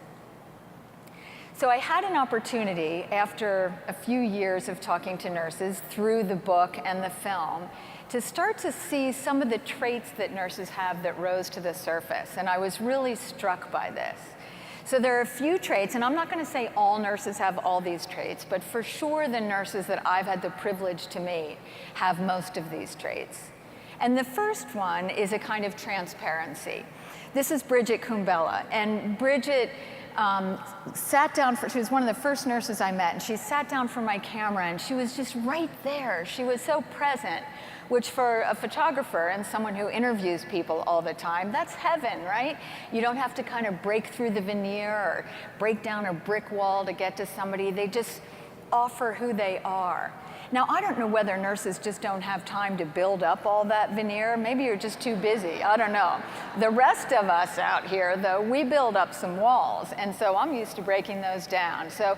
So I had an opportunity after a few years of talking to nurses through the book and the film to start to see some of the traits that nurses have that rose to the surface. And I was really struck by this. So there are a few traits, and I'm not going to say all nurses have all these traits, but for sure the nurses that I've had the privilege to meet have most of these traits. And the first one is a kind of transparency. This is Bridget Kumbella, and Bridget sat down she was one of the first nurses I met, and she sat down for my camera, and she was just right there. She was so present, which for a photographer and someone who interviews people all the time, that's heaven, right? You don't have to kind of break through the veneer or break down a brick wall to get to somebody. They just offer who they are. Now, I don't know whether nurses just don't have time to build up all that veneer. Maybe you're just too busy. I don't know. The rest of us out here, though, we build up some walls. And so I'm used to breaking those down. So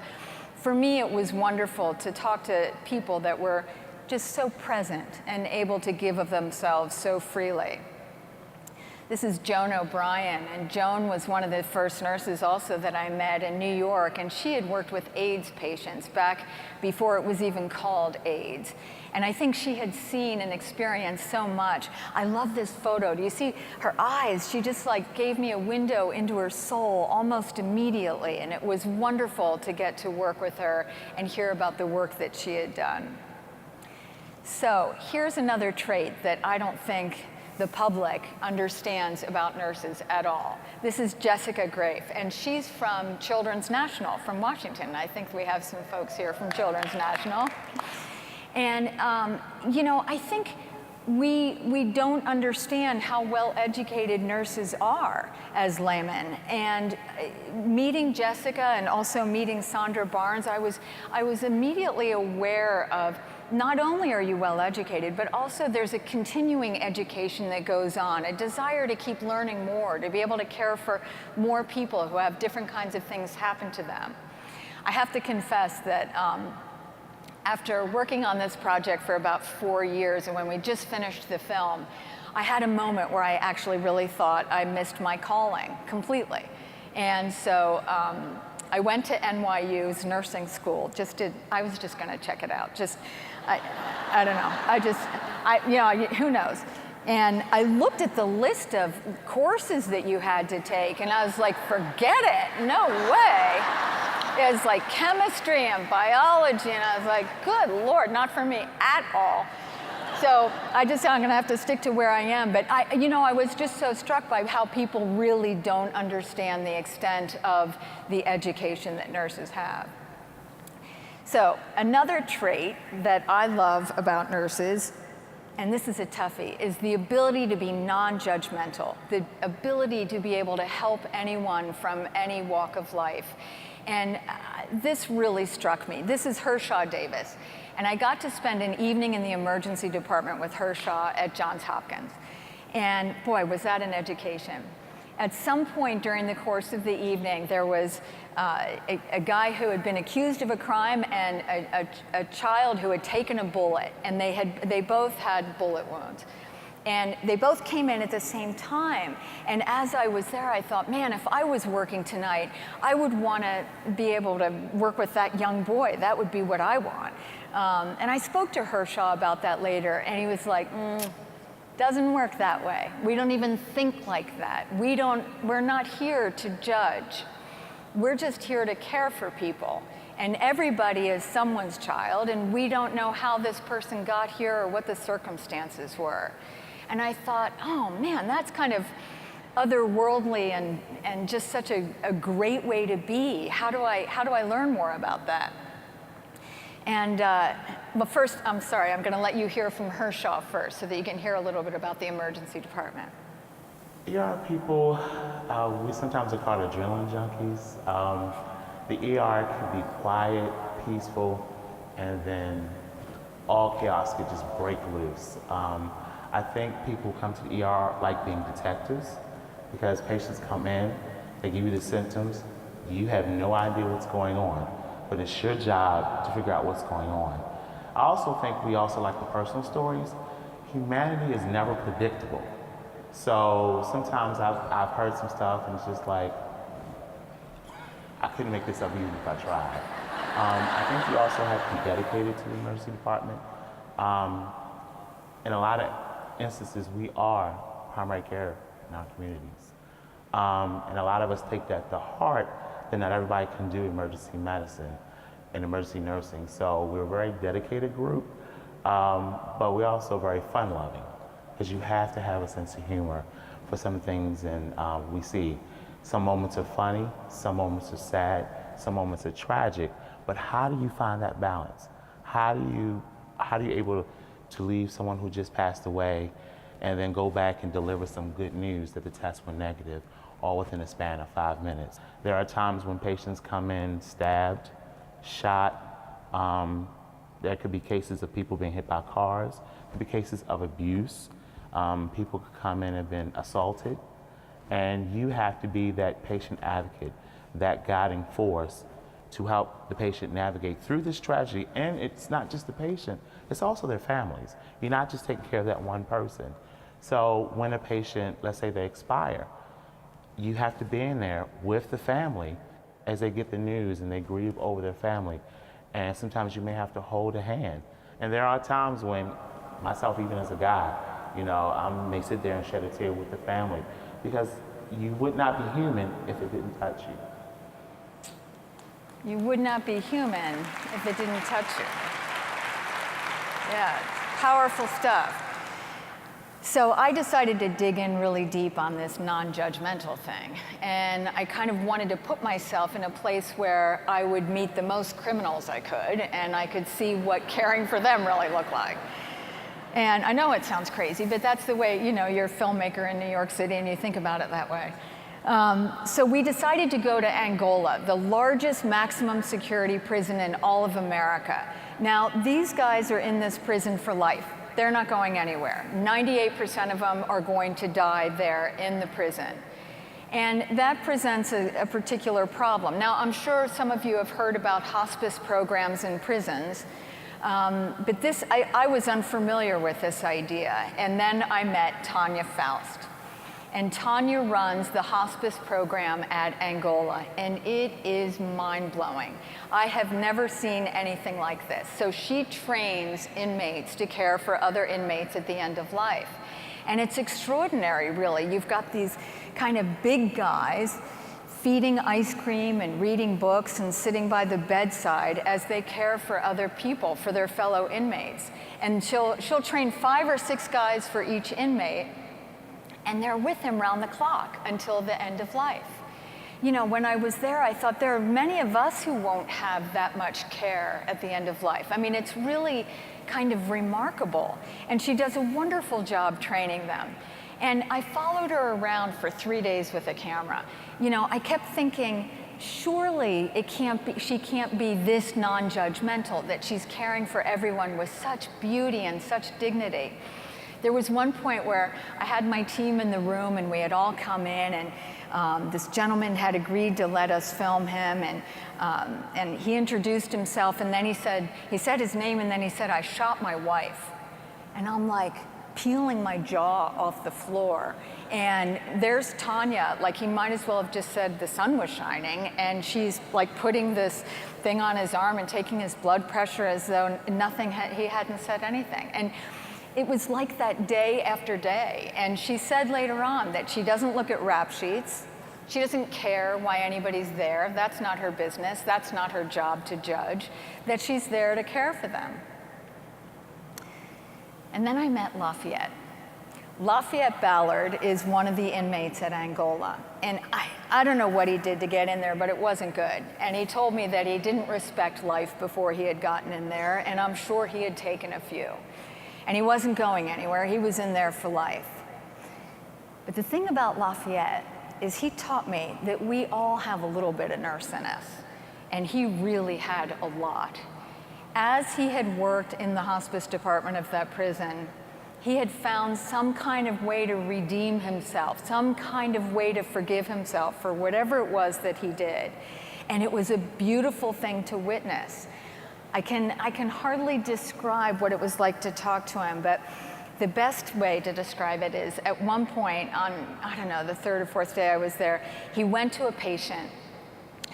for me, it was wonderful to talk to people that were just so present and able to give of themselves so freely. This is Joan O'Brien, and Joan was one of the first nurses also that I met in New York, and she had worked with AIDS patients back before it was even called AIDS. And I think she had seen and experienced so much. I love this photo. Do you see her eyes? She just like gave me a window into her soul almost immediately, and it was wonderful to get to work with her and hear about the work that she had done. So here's another trait that I don't think the public understands about nurses at all. This is Jessica Grafe, and she's from Children's National, from Washington. I think we have some folks here from Children's National. And, you know, I think we don't understand how well-educated nurses are as laymen. And meeting Jessica and also meeting Sandra Barnes, I was immediately aware of not only are you well educated, but also there's a continuing education that goes on, a desire to keep learning more, to be able to care for more people who have different kinds of things happen to them. I have to confess that after working on this project for about 4 years, and when we just finished the film, I had a moment where I actually really thought I missed my calling completely. And so I went to NYU's nursing school. I was just going to check it out. I don't know. Who knows? And I looked at the list of courses that you had to take, and I was like, forget it. No way. It was like chemistry and biology, and I was like, good Lord, not for me at all. So I'm going to have to stick to where I am. But I was just so struck by how people really don't understand the extent of the education that nurses have. So another trait that I love about nurses, and this is a toughie, is the ability to be non-judgmental, the ability to be able to help anyone from any walk of life. And this really struck me. This is Hershaw Davis. And I got to spend an evening in the emergency department with Hershaw at Johns Hopkins. And boy, was that an education. At some point during the course of the evening, there was a guy who had been accused of a crime and a child who had taken a bullet, and they both had bullet wounds. And they both came in at the same time. And as I was there, I thought, man, if I was working tonight, I would want to be able to work with that young boy. That would be what I want. And I spoke to Hershaw about that later, and he was like, doesn't work that way. We don't even think like that. We're not here to judge. We're just here to care for people. And everybody is someone's child, and we don't know how this person got here or what the circumstances were. And I thought, oh man, that's kind of otherworldly and just such a great way to be. How do I learn more about that? And but first, I'm sorry, I'm going to let you hear from Hershaw first so that you can hear a little bit about the emergency department. ER people, we sometimes are called adrenaline junkies. The ER can be quiet, peaceful, and then all chaos could just break loose. I think people come to the ER like being detectives because patients come in, they give you the symptoms, you have no idea what's going on, but it's your job to figure out what's going on. I also think we also like the personal stories. Humanity is never predictable. So sometimes I've heard some stuff and it's just like, I couldn't make this up even if I tried. I think we also have to be dedicated to the emergency department. In a lot of instances, we are primary care in our communities. And a lot of us take that to heart, that not everybody can do emergency medicine and emergency nursing. So we're a very dedicated group, but we're also very fun-loving, because you have to have a sense of humor for some things, and we see some moments are funny, some moments are sad, some moments are tragic, but how do you find that balance? How do you able to leave someone who just passed away and then go back and deliver some good news that the tests were negative, all within a span of 5 minutes? There are times when patients come in stabbed, shot. There could be cases of people being hit by cars. There could be cases of abuse. People could come in and have been assaulted. And you have to be that patient advocate, that guiding force to help the patient navigate through this tragedy. And it's not just the patient, it's also their families. You're not just taking care of that one person. So when a patient, let's say they expire, you have to be in there with the family as they get the news and they grieve over their family. And sometimes you may have to hold a hand. And there are times when, myself even as a guy, I may sit there and shed a tear with the family, because you would not be human if it didn't touch you. You would not be human if it didn't touch you. Yeah, powerful stuff. So I decided to dig in really deep on this non-judgmental thing. And I kind of wanted to put myself in a place where I would meet the most criminals I could, and I could see what caring for them really looked like. And I know it sounds crazy, but that's the way, you're a filmmaker in New York City and you think about it that way. So we decided to go to Angola, the largest maximum security prison in all of America. Now, these guys are in this prison for life. They're not going anywhere. 98% of them are going to die there in the prison. And that presents a particular problem. Now, I'm sure some of you have heard about hospice programs in prisons. But I was unfamiliar with this idea. And then I met Tanya Faust. And Tanya runs the hospice program at Angola, and it is mind-blowing. I have never seen anything like this. So she trains inmates to care for other inmates at the end of life. And it's extraordinary, really. You've got these kind of big guys feeding ice cream and reading books and sitting by the bedside as they care for other people, for their fellow inmates. And she'll train 5 or 6 guys for each inmate, and they're with him round the clock until the end of life. When I was there, I thought there are many of us who won't have that much care at the end of life. I mean, it's really kind of remarkable. And she does a wonderful job training them. And I followed her around for 3 days with a camera. I kept thinking, surely she can't be this non-judgmental, that she's caring for everyone with such beauty and such dignity. There was one point where I had my team in the room and we had all come in, and this gentleman had agreed to let us film him, and he introduced himself, and then he said his name, and then he said, "I shot my wife." And I'm like peeling my jaw off the floor. And there's Tanya, like he might as well have just said the sun was shining, and she's like putting this thing on his arm and taking his blood pressure as though he hadn't said anything. And it was like that day after day. And she said later on that she doesn't look at rap sheets. She doesn't care why anybody's there. That's not her business. That's not her job to judge. That she's there to care for them. And then I met Lafayette. Lafayette Ballard is one of the inmates at Angola. And I don't know what he did to get in there, but it wasn't good. And he told me that he didn't respect life before he had gotten in there, and I'm sure he had taken a few. And he wasn't going anywhere. He was in there for life. But the thing about Lafayette is he taught me that we all have a little bit of nurse in us. And he really had a lot. As he had worked in the hospice department of that prison, he had found some kind of way to redeem himself, some kind of way to forgive himself for whatever it was that he did. And it was a beautiful thing to witness. I can hardly describe what it was like to talk to him, but the best way to describe it is at one point on, I don't know, the third or fourth day I was there, he went to a patient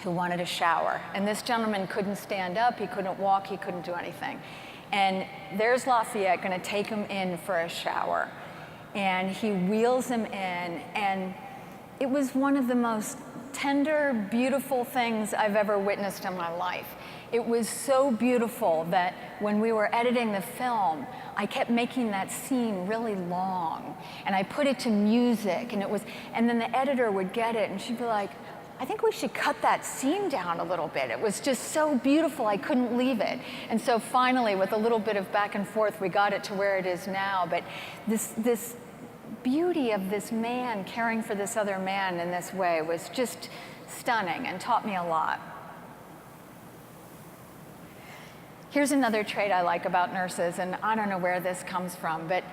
who wanted a shower. And this gentleman couldn't stand up, he couldn't walk, he couldn't do anything. And there's Lafayette gonna take him in for a shower. And he wheels him in, and it was one of the most tender, beautiful things I've ever witnessed in my life. It was so beautiful that when we were editing the film, I kept making that scene really long. And I put it to music, and then the editor would get it, and she'd be like, "I think we should cut that scene down a little bit. It was just so beautiful, I couldn't leave it." And so finally, with a little bit of back and forth, we got it to where it is now. But this beauty of this man caring for this other man in this way was just stunning and taught me a lot. Here's another trait I like about nurses, and I don't know where this comes from, but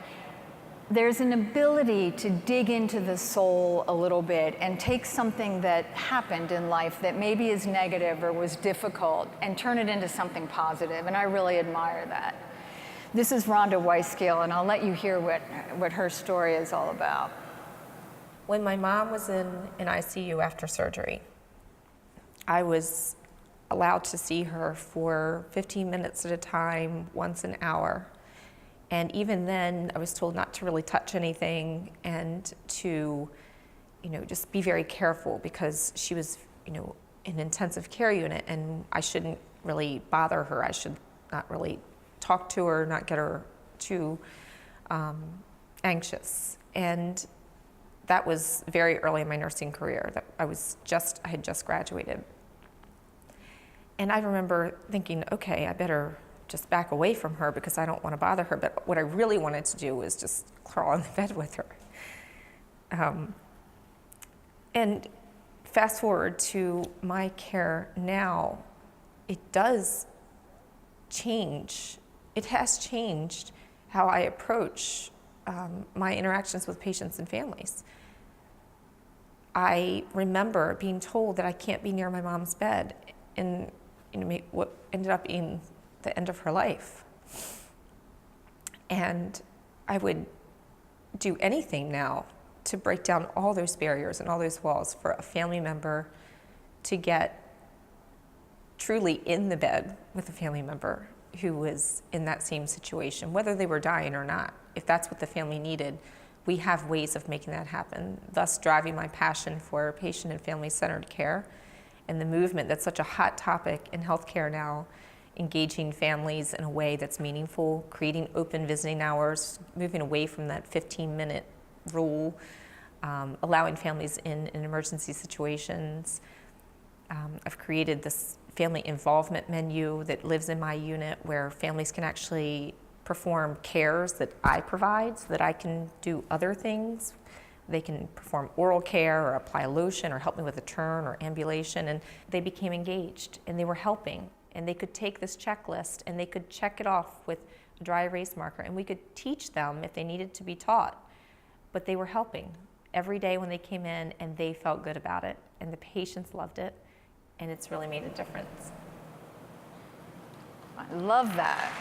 there's an ability to dig into the soul a little bit and take something that happened in life that maybe is negative or was difficult and turn it into something positive, and I really admire that. This is Rhonda Weisskill, and I'll let you hear what her story is all about. When my mom was in an ICU after surgery, I was allowed to see her for 15 minutes at a time, once an hour. And even then, I was told not to really touch anything and to, just be very careful because she was, in an intensive care unit, and I shouldn't really bother her. I should not really talk to her, not get her too anxious. And that was very early in my nursing career. That I had just graduated. And I remember thinking, okay, I better just back away from her because I don't want to bother her. But what I really wanted to do was just crawl in the bed with her. And fast forward to my care now, it does change. It has changed how I approach my interactions with patients and families. I remember being told that I can't be near my mom's bed, and what ended up being the end of her life. And I would do anything now to break down all those barriers and all those walls for a family member to get truly in the bed with a family member who was in that same situation, whether they were dying or not. If that's what the family needed, we have ways of making that happen, thus driving my passion for patient and family-centered care and the movement that's such a hot topic in healthcare now, engaging families in a way that's meaningful, creating open visiting hours, moving away from that 15-minute rule, allowing families in emergency situations. I've created this family involvement menu that lives in my unit where families can actually perform cares that I provide so that I can do other things. They can perform oral care or apply lotion or help me with a turn or ambulation, and they became engaged and they were helping, and they could take this checklist and they could check it off with a dry erase marker, and we could teach them if they needed to be taught. But they were helping every day when they came in, and they felt good about it, and the patients loved it, and it's really made a difference. I love that.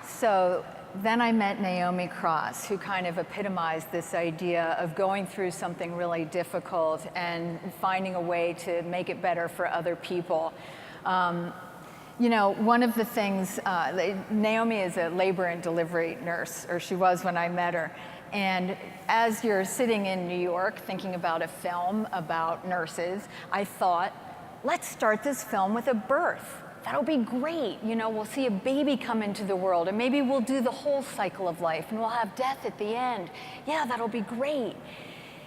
So then I met Naomi Cross, who kind of epitomized this idea of going through something really difficult and finding a way to make it better for other people. You know, one of the things, Naomi is a labor and delivery nurse, or she was when I met her. And as you're sitting in New York thinking about a film about nurses, I thought, let's start this film with a birth. That'll be great. You know, we'll see a baby come into the world, and maybe we'll do the whole cycle of life, and we'll have death at the end. Yeah, that'll be great.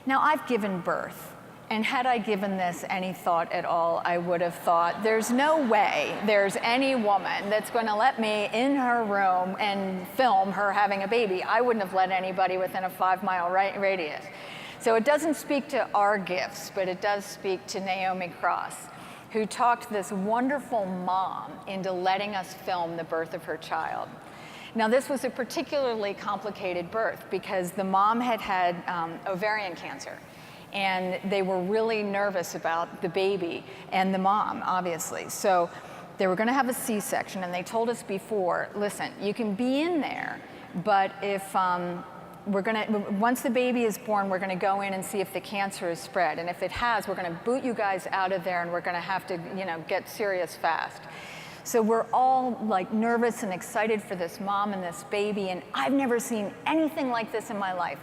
Now, I've given birth. And had I given this any thought at all, I would have thought, there's no way there's any woman that's going to let me in her room and film her having a baby. I wouldn't have let anybody within a 5-mile radius. So it doesn't speak to our gifts, but it does speak to Naomi Cross, who talked this wonderful mom into letting us film the birth of her child. Now, this was a particularly complicated birth because the mom had had ovarian cancer. And they were really nervous about the baby and the mom, obviously. So they were gonna have a C-section, and they told us before, listen, you can be in there, but if once the baby is born, we're gonna go in and see if the cancer is spread. And if it has, we're gonna boot you guys out of there, and we're gonna have to, you know, get serious fast. So we're all like nervous and excited for this mom and this baby, and I've never seen anything like this in my life.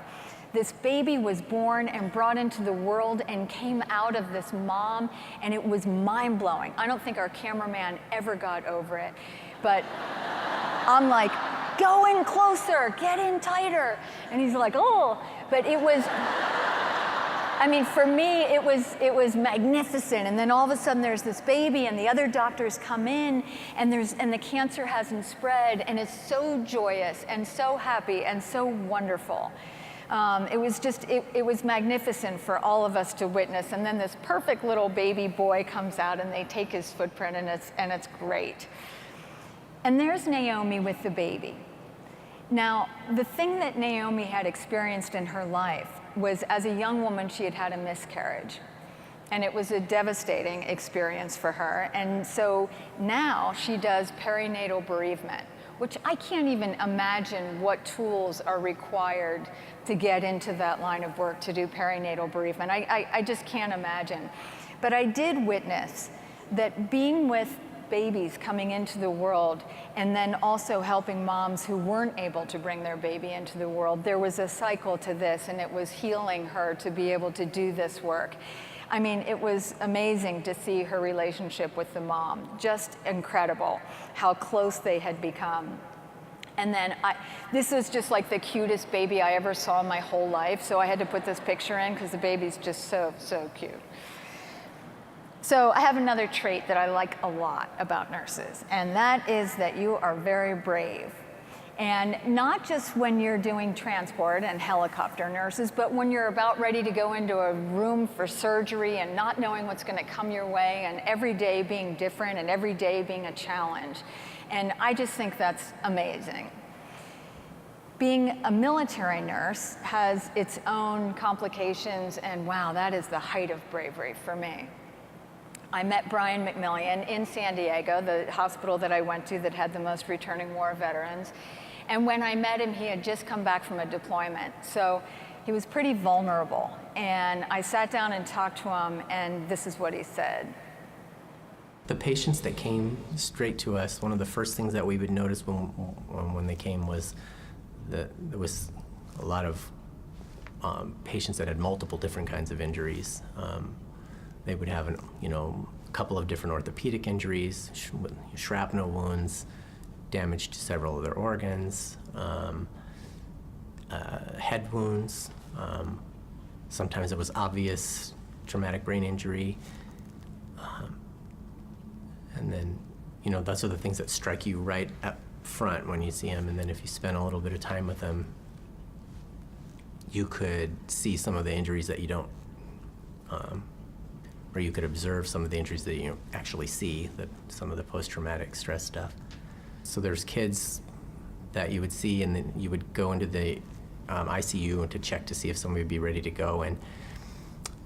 This baby was born and brought into the world and came out of this mom, and it was mind-blowing. I don't think our cameraman ever got over it, but I'm like, go in closer, get in tighter. And he's like, oh, but it was, I mean, for me, it was magnificent. And then all of a sudden there's this baby, and the other doctors come in, and the cancer hasn't spread, and it's so joyous and so happy and so wonderful. It was magnificent for all of us to witness. And then this perfect little baby boy comes out, and they take his footprint, and it's great. And there's Naomi with the baby. Now, the thing that Naomi had experienced in her life was, as a young woman, she had had a miscarriage. And it was a devastating experience for her. And so now she does perinatal bereavement, which I can't even imagine what tools are required to get into that line of work to do perinatal bereavement. I just can't imagine. But I did witness that being with babies coming into the world, and then also helping moms who weren't able to bring their baby into the world, there was a cycle to this, and it was healing her to be able to do this work. I mean, it was amazing to see her relationship with the mom. Just incredible how close they had become. And then this was just like the cutest baby I ever saw in my whole life, so I had to put this picture in because the baby's just so, so cute. So I have another trait that I like a lot about nurses, and that is that you are very brave. And not just when you're doing transport and helicopter nurses, but when you're about ready to go into a room for surgery and not knowing what's going to come your way, and every day being different and every day being a challenge. And I just think that's amazing. Being a military nurse has its own complications, and wow, that is the height of bravery for me. I met Brian McMillian in San Diego, the hospital that I went to that had the most returning war veterans. And when I met him, he had just come back from a deployment. So he was pretty vulnerable. And I sat down and talked to him, and this is what he said. The patients that came straight to us, one of the first things that we would notice when they came was that there was a lot of patients that had multiple different kinds of injuries. They would have, a couple of different orthopedic injuries, shrapnel wounds, damage to several of their organs, head wounds. Sometimes it was obvious traumatic brain injury. And then, those are the things that strike you right up front when you see them. And then if you spend a little bit of time with them, you could see some of the injuries that you don't or you could observe some of the injuries that you actually see, some of the post-traumatic stress stuff. So there's kids that you would see, and then you would go into the ICU to check to see if somebody would be ready to go, and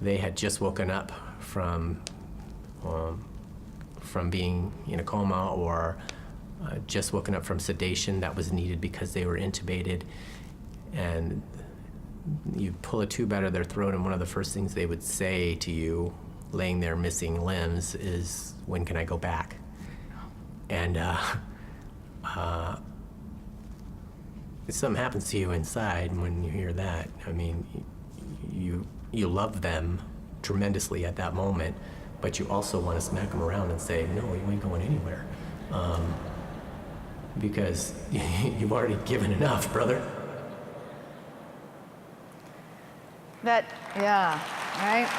they had just woken up from being in a coma, or just woken up from sedation that was needed because they were intubated, and you pull a tube out of their throat, and one of the first things they would say to you, laying there missing limbs, is, "When can I go back?" And if something happens to you inside when you hear that, I mean, you love them tremendously at that moment, but you also want to smack them around and say, "No, you ain't going anywhere," because you've already given enough, brother. Yeah, right?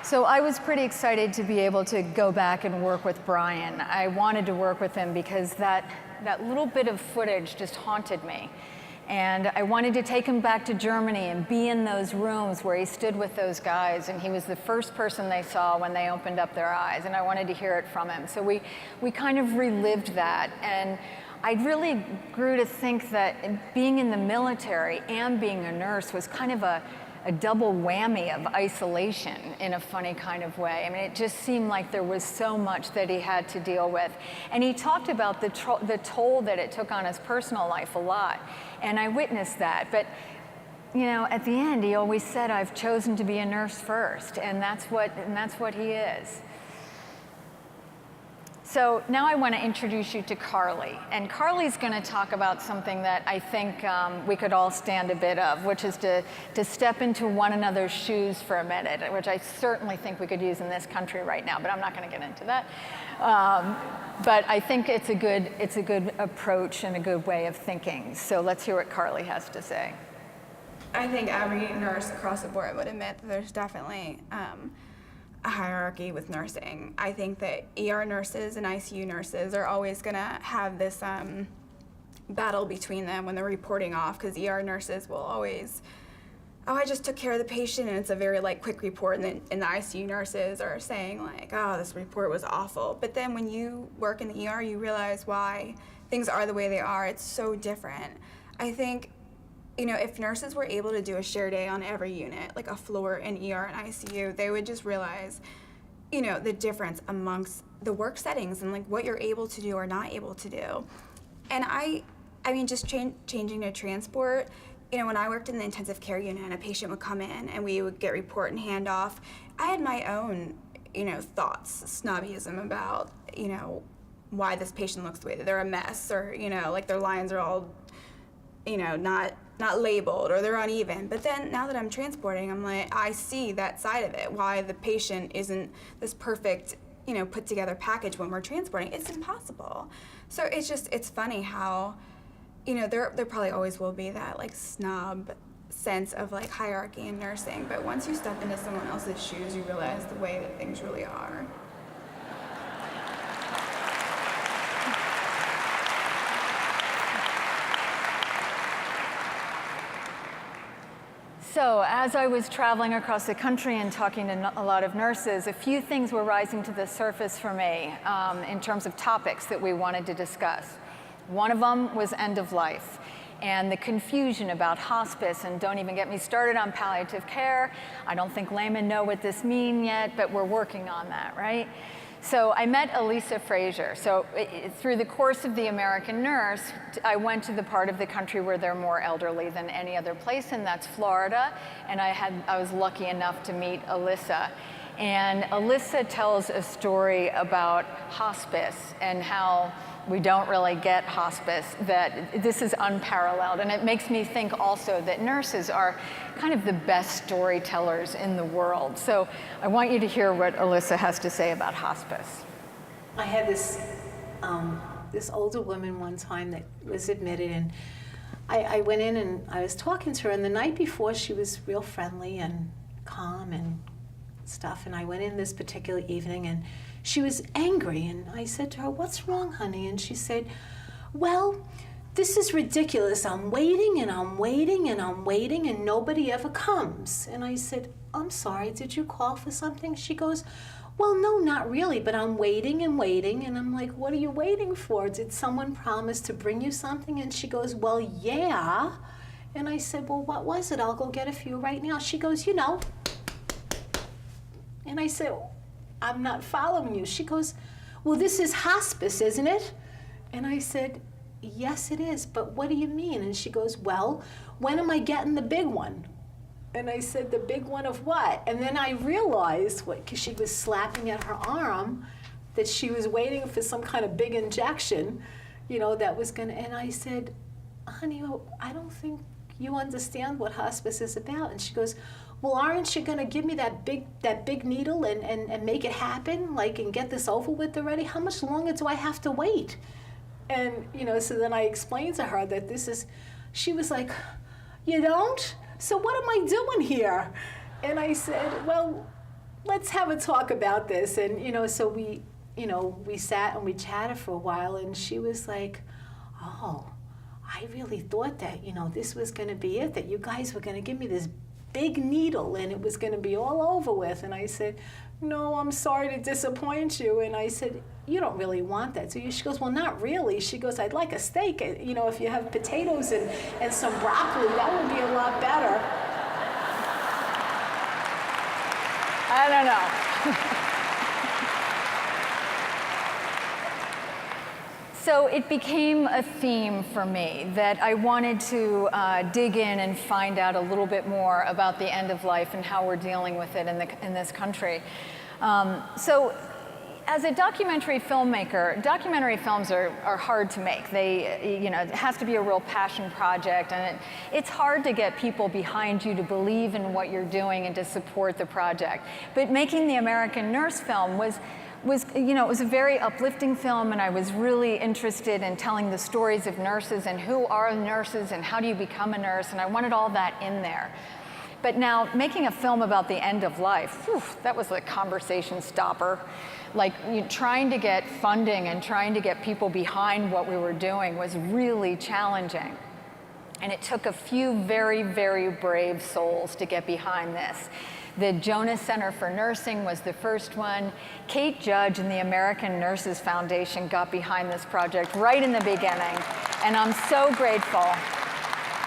So I was pretty excited to be able to go back and work with Brian. I wanted to work with him because that little bit of footage just haunted me. And I wanted to take him back to Germany and be in those rooms where he stood with those guys, and he was the first person they saw when they opened up their eyes, and I wanted to hear it from him. So we kind of relived that, and I really grew to think that being in the military and being a nurse was kind of a double whammy of isolation in a funny kind of way. I mean, it just seemed like there was so much that he had to deal with. And he talked about the toll that it took on his personal life a lot. And I witnessed that. But, you know, at the end, he always said, "I've chosen to be a nurse first." And that's what he is. So now I want to introduce you to Carly. And Carly's going to talk about something that I think we could all stand a bit of, which is to step into one another's shoes for a minute, which I certainly think we could use in this country right now, but I'm not going to get into that. But I think it's a good approach and a good way of thinking. So let's hear what Carly has to say. I think every nurse across the board would admit that there's definitely a hierarchy with nursing. I think that ER nurses and ICU nurses are always gonna have this battle between them when they're reporting off, because ER nurses will always, "Oh, I just took care of the patient," and it's a very quick report, and the ICU nurses are saying "Oh, this report was awful." But then when you work in the ER, you realize why things are the way they are. It's so different. I think, you know, if nurses were able to do a share day on every unit, like a floor in ER and ICU, they would just realize, you know, the difference amongst the work settings and what you're able to do or not able to do. And I mean, just changing to transport, you know, when I worked in the intensive care unit and a patient would come in and we would get report and hand off, I had my own, you know, thoughts, snobbyism about, you know, why this patient looks the way that they're a mess, or, you know, their lines are all, you know, not labeled, or they're uneven. But then now that I'm transporting, I'm I see that side of it, why the patient isn't this perfect, you know, put together package when we're transporting. It's impossible. So it's funny how, you know, there probably always will be that snob sense of hierarchy in nursing, but once you step into someone else's shoes, you realize the way that things really are. So as I was traveling across the country and talking to a lot of nurses, a few things were rising to the surface for me in terms of topics that we wanted to discuss. One of them was end of life and the confusion about hospice, and don't even get me started on palliative care. I don't think laymen know what this means yet, but we're working on that, right? So I met Elisa Frazier. So through the course of the American Nurse, I went to the part of the country where they're more elderly than any other place, and that's Florida. And I was lucky enough to meet Elisa. And Elisa tells a story about hospice and how we don't really get hospice, that this is unparalleled. And it makes me think also that nurses are kind of the best storytellers in the world. So I want you to hear what Elisa has to say about hospice. I had this older woman one time that was admitted, and I went in and I was talking to her, and the night before she was real friendly and calm and stuff, and I went in this particular evening and she was angry, and I said to her, "What's wrong, honey?" And she said, "Well, this is ridiculous. I'm waiting and I'm waiting and I'm waiting and nobody ever comes. And I said, I'm sorry, did you call for something? She goes, well, no, not really, but I'm waiting and waiting. And I'm like, what are you waiting for? Did someone promise to bring you something? And she goes, well, yeah. And I said, well, what was it? I'll go get it for you right now. She goes, you know. And I said, I'm not following you. She goes, well, this is hospice, isn't it? And I said, yes, it is, but what do you mean? And she goes, well, when am I getting the big one? And I said, the big one of what? And then I realized, because she was slapping at her arm, that she was waiting for some kind of big injection, you know, that was gonna, and I said, honey, I don't think you understand what hospice is about. And she goes, well, aren't you gonna give me that big needle and make it happen, like, and get this over with already? How much longer do I have to wait? And, you know, so then I explained to her that this is, she was like, you don't? So what am I doing here? And I said, well, let's have a talk about this. And, you know, so we sat and we chatted for a while, and she was like, oh, I really thought that, you know, this was gonna be it, that you guys were gonna give me this big needle and it was gonna be all over with. And I said, no, I'm sorry to disappoint you. And I said, you don't really want that, do you? She goes, well, not really. She goes, I'd like a steak. You know, if you have potatoes and some broccoli, that would be a lot better. I don't know. So it became a theme for me that I wanted to dig in and find out a little bit more about the end of life and how we're dealing with it in this country. So as a documentary filmmaker, documentary films are hard to make. They, you know, it has to be a real passion project, and it's hard to get people behind you to believe in what you're doing and to support the project. But making the American Nurse film was, you know, it was a very uplifting film, and I was really interested in telling the stories of nurses and who are nurses and how do you become a nurse, and I wanted all that in there. But now, making a film about the end of life, whew, that was a conversation stopper. Like, trying to get funding and trying to get people behind what we were doing was really challenging. And it took a few very, very brave souls to get behind this. The Jonas Center for Nursing was the first one. Kate Judge and the American Nurses Foundation got behind this project right in the beginning, and I'm so grateful.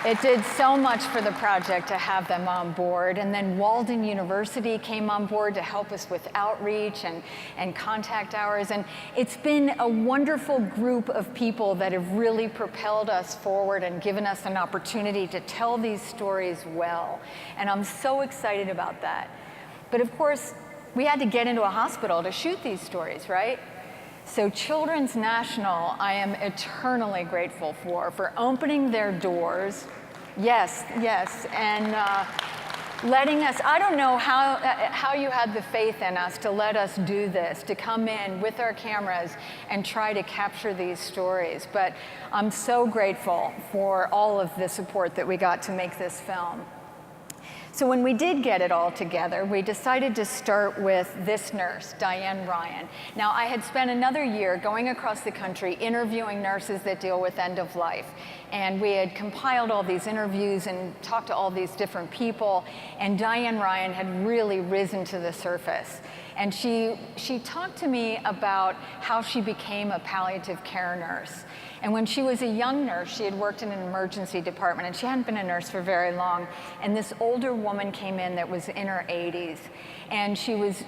It did so much for the project to have them on board. And then Walden University came on board to help us with outreach and contact hours. And it's been a wonderful group of people that have really propelled us forward and given us an opportunity to tell these stories well. And I'm so excited about that. But of course, we had to get into a hospital to shoot these stories, right? So Children's National, I am eternally grateful for opening their doors. Yes, and letting us, I don't know how you had the faith in us to let us do this, to come in with our cameras and try to capture these stories. But I'm so grateful for all of the support that we got to make this film. So when we did get it all together, we decided to start with this nurse, Diane Ryan. Now, I had spent another year going across the country interviewing nurses that deal with end of life. And we had compiled all these interviews and talked to all these different people. And Diane Ryan had really risen to the surface. And she talked to me about how she became a palliative care nurse. And when she was a young nurse, she had worked in an emergency department, and she hadn't been a nurse for very long. And this older woman came in that was in her 80s, and she was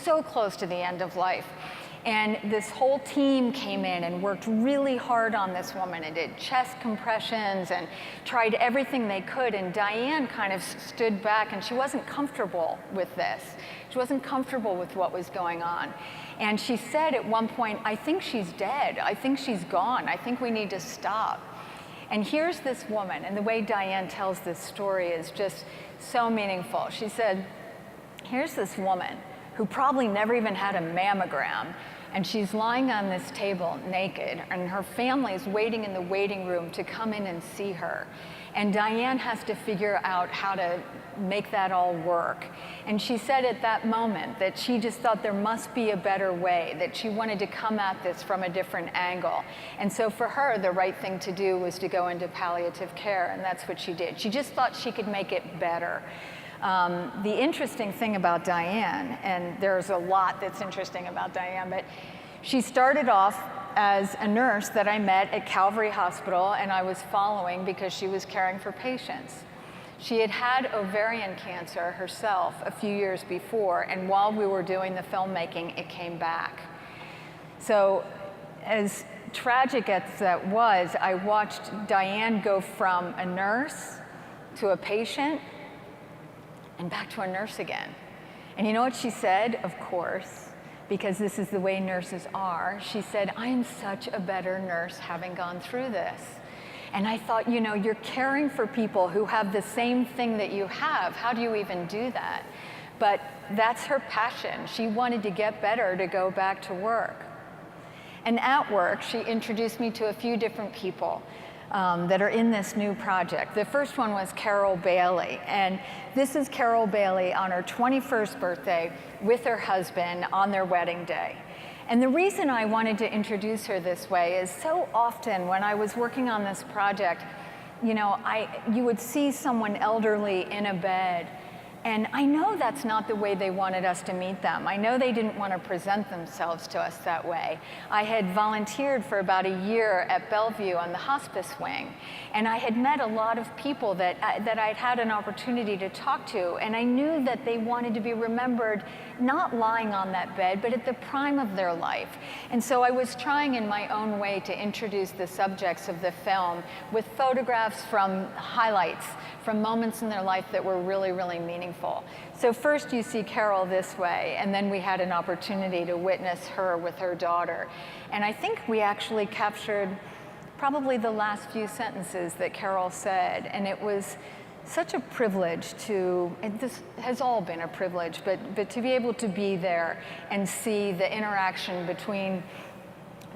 so close to the end of life. And this whole team came in and worked really hard on this woman and did chest compressions and tried everything they could. And Diane kind of stood back, and she wasn't comfortable with this. She wasn't comfortable with what was going on. And she said at one point, I think she's dead. I think she's gone. I think we need to stop. And here's this woman, and the way Diane tells this story is just so meaningful. She said, here's this woman who probably never even had a mammogram, And she's lying on this table naked, and her family's waiting in the waiting room to come in and see her. And Diane has to figure out how to make that all work. And she said at that moment that she just thought there must be a better way, that she wanted to come at this from a different angle. And so for her, the right thing to do was to go into palliative care, and that's what she did. She just thought she could make it better. The interesting thing about Diane, and there's a lot that's interesting about Diane, but she started off as a nurse that I met at Calvary Hospital, and I was following because she was caring for patients. She had had ovarian cancer herself a few years before, and while we were doing the filmmaking, it came back. So as tragic as that was, I watched Diane go from a nurse to a patient and back to a nurse again. And you know what she said? Of course, because this is the way nurses are. She said, "I am such a better nurse having gone through this." And I thought, you know, you're caring for people who have the same thing that you have. How do you even do that? But that's her passion. She wanted to get better, to go back to work. And at work, she introduced me to a few different people that are in this new project. The first one was Carol Bailey, and this is Carol Bailey on her 21st birthday with her husband on their wedding day. And the reason I wanted to introduce her this way is so often when I was working on this project, you know, you would see someone elderly in a bed, and I know that's not the way they wanted us to meet them. I know they didn't want to present themselves to us that way. I had volunteered for about a year at Bellevue on the hospice wing, and I had met a lot of people that I'd had an opportunity to talk to, and I knew that they wanted to be remembered not lying on that bed, but at the prime of their life. And so I was trying in my own way to introduce the subjects of the film with photographs from highlights, from moments in their life that were really, really meaningful. So first you see Carol this way, and then we had an opportunity to witness her with her daughter. And I think we actually captured probably the last few sentences that Carol said, and it was such a privilege to, and this has all been a privilege, but to be able to be there and see the interaction between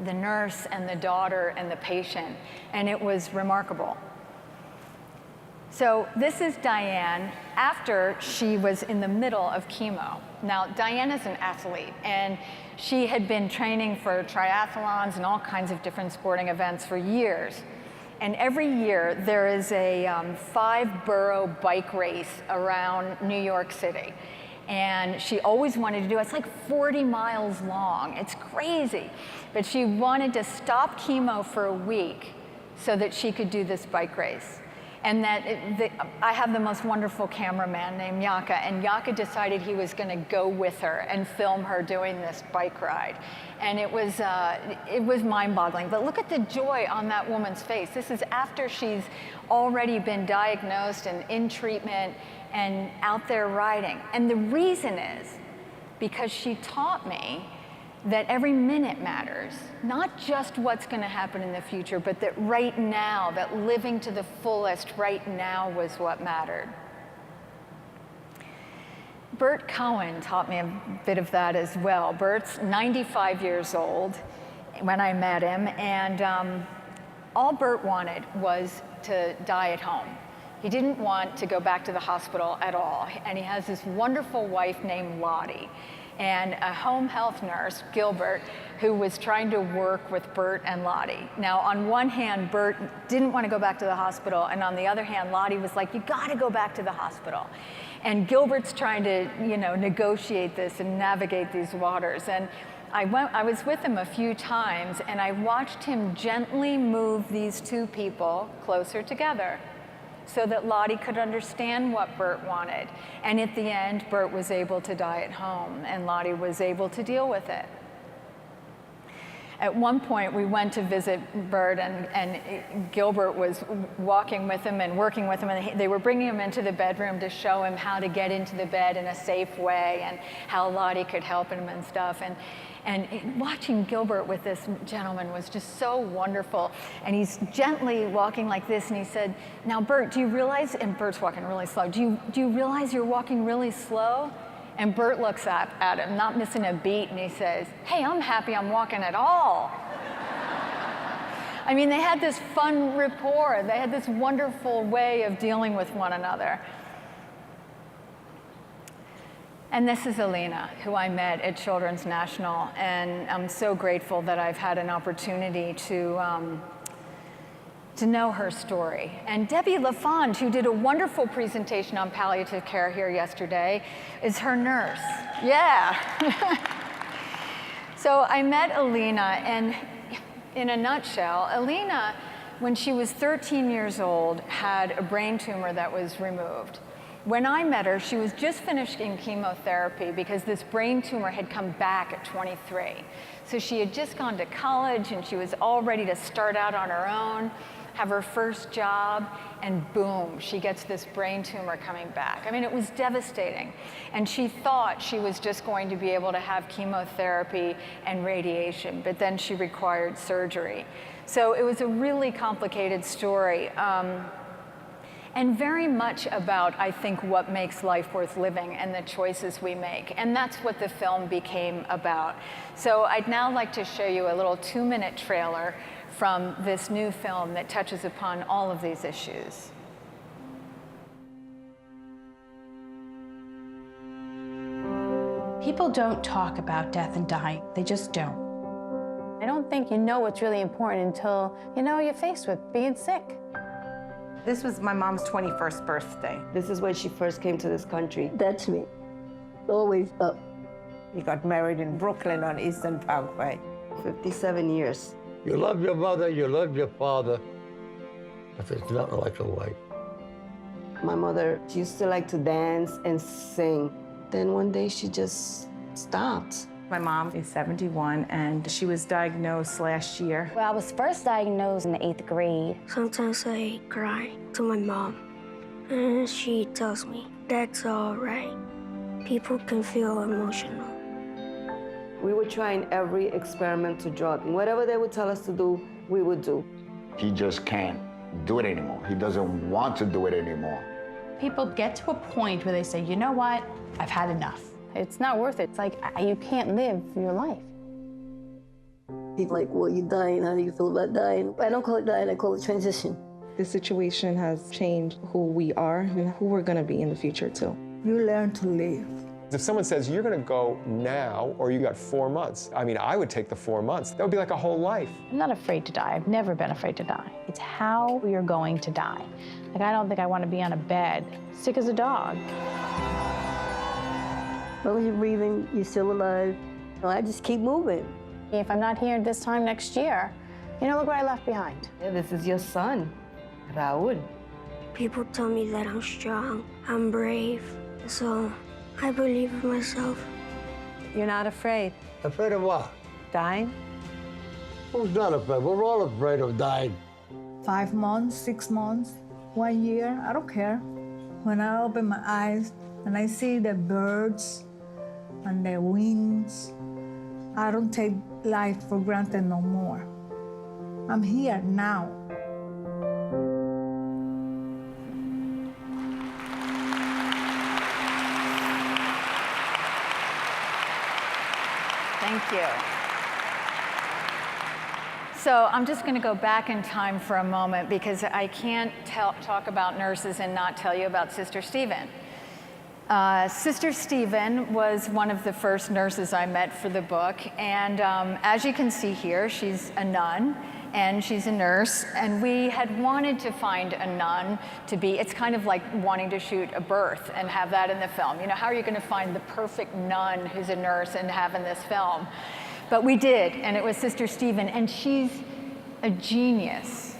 the nurse and the daughter and the patient, and it was remarkable. So this is Diane after she was in the middle of chemo. Now, Diane is an athlete, and she had been training for triathlons and all kinds of different sporting events for years. And every year there is a 5-borough bike race around New York City. And she always wanted to do it. It's like 40 miles long. It's crazy. But she wanted to stop chemo for a week so that she could do this bike race. And I have the most wonderful cameraman named Yaka, and Yaka decided he was going to go with her and film her doing this bike ride. And it was mind-boggling. But look at the joy on that woman's face. This is after she's already been diagnosed and in treatment and out there riding. And the reason is because she taught me that every minute matters, not just what's going to happen in the future, but that right now, that living to the fullest right now was what mattered. Bert Cohen taught me a bit of that as well. Bert's 95 years old when I met him, and all Bert wanted was to die at home. He didn't want to go back to the hospital at all, and he has this wonderful wife named Lottie, and a home health nurse, Gilbert, who was trying to work with Bert and Lottie. Now, on one hand, Bert didn't want to go back to the hospital, and on the other hand, Lottie was like, "You got to go back to the hospital." And Gilbert's trying to, negotiate this and navigate these waters. And I was with him a few times, and I watched him gently move these two people closer together, so that Lottie could understand what Bert wanted. And at the end, Bert was able to die at home, and Lottie was able to deal with it. At one point, we went to visit Bert, and Gilbert was walking with him and working with him, and they were bringing him into the bedroom to show him how to get into the bed in a safe way and how Lottie could help him and stuff. And watching Gilbert with this gentleman was just so wonderful. And he's gently walking like this, and he said, "Now, Bert, do you realize," and Bert's walking really slow, do you realize you're walking really slow?" And Bert looks at him, not missing a beat, and he says, "Hey, I'm happy I'm walking at all." I mean, they had this fun rapport. They had this wonderful way of dealing with one another. And this is Alina, who I met at Children's National, and I'm so grateful that I've had an opportunity to know her story. And Debbie LaFond, who did a wonderful presentation on palliative care here yesterday, is her nurse. Yeah. So I met Alina, and in a nutshell, Alina, when she was 13 years old, had a brain tumor that was removed. When I met her, she was just finishing chemotherapy because this brain tumor had come back at 23. So she had just gone to college and she was all ready to start out on her own, have her first job, and boom, she gets this brain tumor coming back. I mean, it was devastating. And she thought she was just going to be able to have chemotherapy and radiation, but then she required surgery. So it was a really complicated story. And very much about, I think, what makes life worth living and the choices we make. And that's what the film became about. So I'd now like to show you a little 2-minute trailer from this new film that touches upon all of these issues. People don't talk about death and dying. They just don't. I don't think you know what's really important until you know you're faced with being sick. This was my mom's 21st birthday. This is when she first came to this country. That's me. Always up. We got married in Brooklyn on Eastern Parkway. 57 years. You love your mother, you love your father, but there's nothing like a wife. My mother, she used to like to dance and sing. Then one day she just stopped. My mom is 71 and she was diagnosed last year. Well, I was first diagnosed in the 8th grade. Sometimes I cry to my mom and she tells me, that's all right. People can feel emotional. We were trying every experiment to drug. Whatever they would tell us to do, we would do. He just can't do it anymore. He doesn't want to do it anymore. People get to a point where they say, you know what, I've had enough. It's not worth it. It's like you can't live your life. People are like, well, you're dying. How do you feel about dying? I don't call it dying, I call it transition. This situation has changed who we are and who we're going to be in the future, too. You learn to live. If someone says, you're going to go now, or you got 4 months, I mean, I would take the 4 months. That would be like a whole life. I'm not afraid to die. I've never been afraid to die. It's how you're going to die. Like, I don't think I want to be on a bed, sick as a dog. As long as you're breathing, you're still alive. I just keep moving. If I'm not here this time next year, look what I left behind. Yeah, this is your son, Raul. People tell me that I'm strong, I'm brave, so I believe in myself. You're not afraid? Afraid of what? Dying? Who's not afraid? We're all afraid of dying. 5 months, 6 months, 1 year, I don't care. When I open my eyes and I see the birds and the winds, I don't take life for granted no more. I'm here now. Thank you. So I'm just going to go back in time for a moment because I can't talk about nurses and not tell you about Sister Stephen. Sister Stephen was one of the first nurses I met for the book, and as you can see here, she's a nun and she's a nurse, and we had wanted to find a nun to be, it's kind of like wanting to shoot a birth and have that in the film. How are you going to find the perfect nun who's a nurse and have in this film? But we did, and it was Sister Stephen, and she's a genius.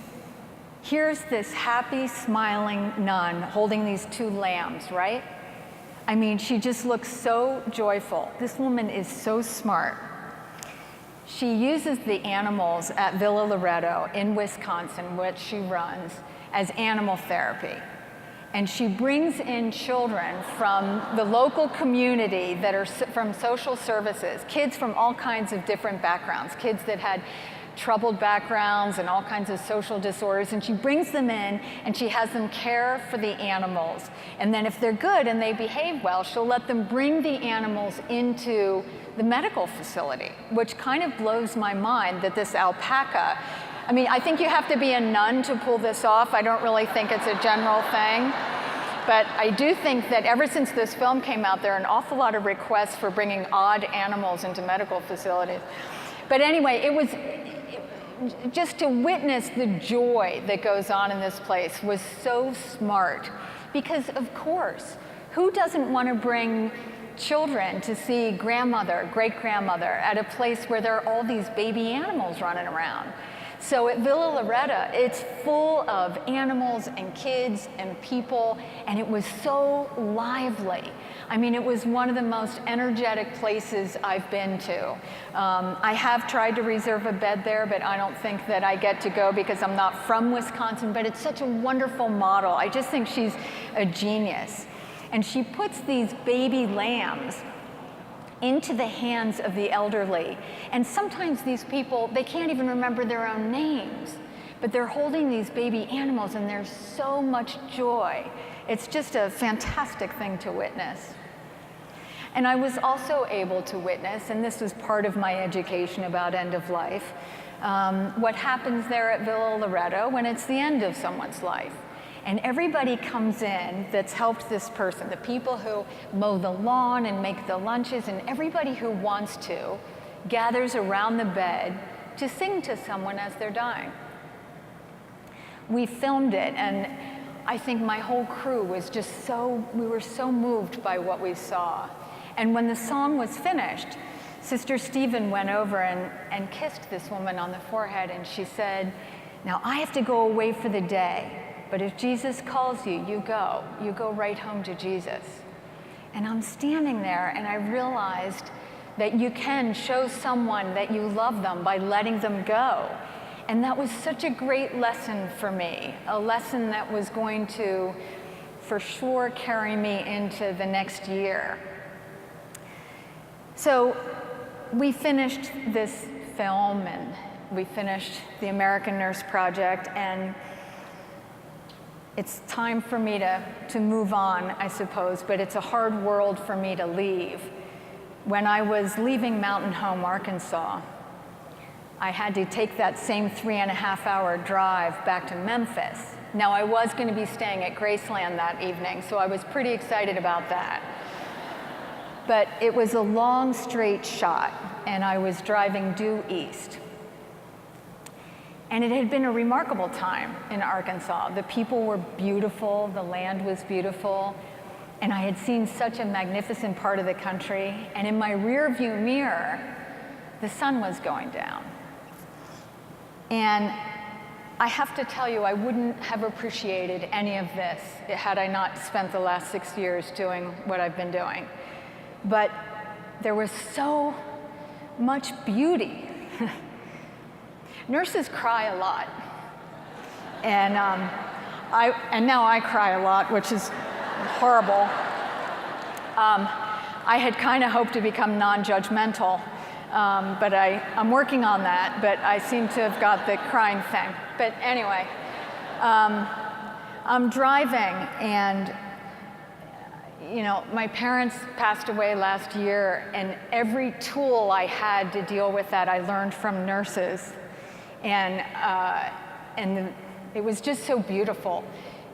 Here's this happy, smiling nun holding these 2 lambs, right? I mean, she just looks so joyful. This woman is so smart. She uses the animals at Villa Loretto in Wisconsin, which she runs, as animal therapy. And she brings in children from the local community that are from social services, kids from all kinds of different backgrounds, kids that had troubled backgrounds and all kinds of social disorders, and she brings them in and she has them care for the animals. And then if they're good and they behave well, she'll let them bring the animals into the medical facility, which kind of blows my mind that this alpaca, I mean, I think you have to be a nun to pull this off. I don't really think it's a general thing. But I do think that ever since this film came out, there are an awful lot of requests for bringing odd animals into medical facilities. But anyway, it was just to witness the joy that goes on in this place was so smart. Because of course, who doesn't want to bring children to see grandmother, great-grandmother at a place where there are all these baby animals running around? So at Villa Loretta, it's full of animals and kids and people, and it was so lively. I mean, it was one of the most energetic places I've been to. I have tried to reserve a bed there, but I don't think that I get to go because I'm not from Wisconsin, but it's such a wonderful model. I just think she's a genius. And she puts these baby lambs into the hands of the elderly. And sometimes these people, they can't even remember their own names, but they're holding these baby animals and there's so much joy. It's just a fantastic thing to witness. And I was also able to witness, and this was part of my education about end of life, what happens there at Villa Loretto when it's the end of someone's life. And everybody comes in that's helped this person, the people who mow the lawn and make the lunches, and everybody who wants to gathers around the bed to sing to someone as they're dying. We filmed it, and I think my whole crew was just we were so moved by what we saw. And when the song was finished, Sister Stephen went over and kissed this woman on the forehead, and she said, "Now I have to go away for the day. But if Jesus calls you, you go. You go right home to Jesus." And I'm standing there and I realized that you can show someone that you love them by letting them go. And that was such a great lesson for me, a lesson that was going to, for sure, carry me into the next year. So we finished this film and we finished the American Nurse Project, and it's time for me to move on, I suppose, but it's a hard world for me to leave. When I was leaving Mountain Home, Arkansas, I had to take that same 3.5-hour drive back to Memphis. Now, I was going to be staying at Graceland that evening, so I was pretty excited about that. But it was a long, straight shot, and I was driving due east. And it had been a remarkable time in Arkansas. The people were beautiful, the land was beautiful, and I had seen such a magnificent part of the country. And in my rear view mirror, the sun was going down. And I have to tell you, I wouldn't have appreciated any of this had I not spent the last 6 years doing what I've been doing. But there was so much beauty. Nurses cry a lot, and now I cry a lot, which is horrible. I had kind of hoped to become non-judgmental, but I'm working on that, but I seem to have got the crying thing. But anyway, I'm driving, and you know, my parents passed away last year, and every tool I had to deal with that I learned from nurses. And it was just so beautiful.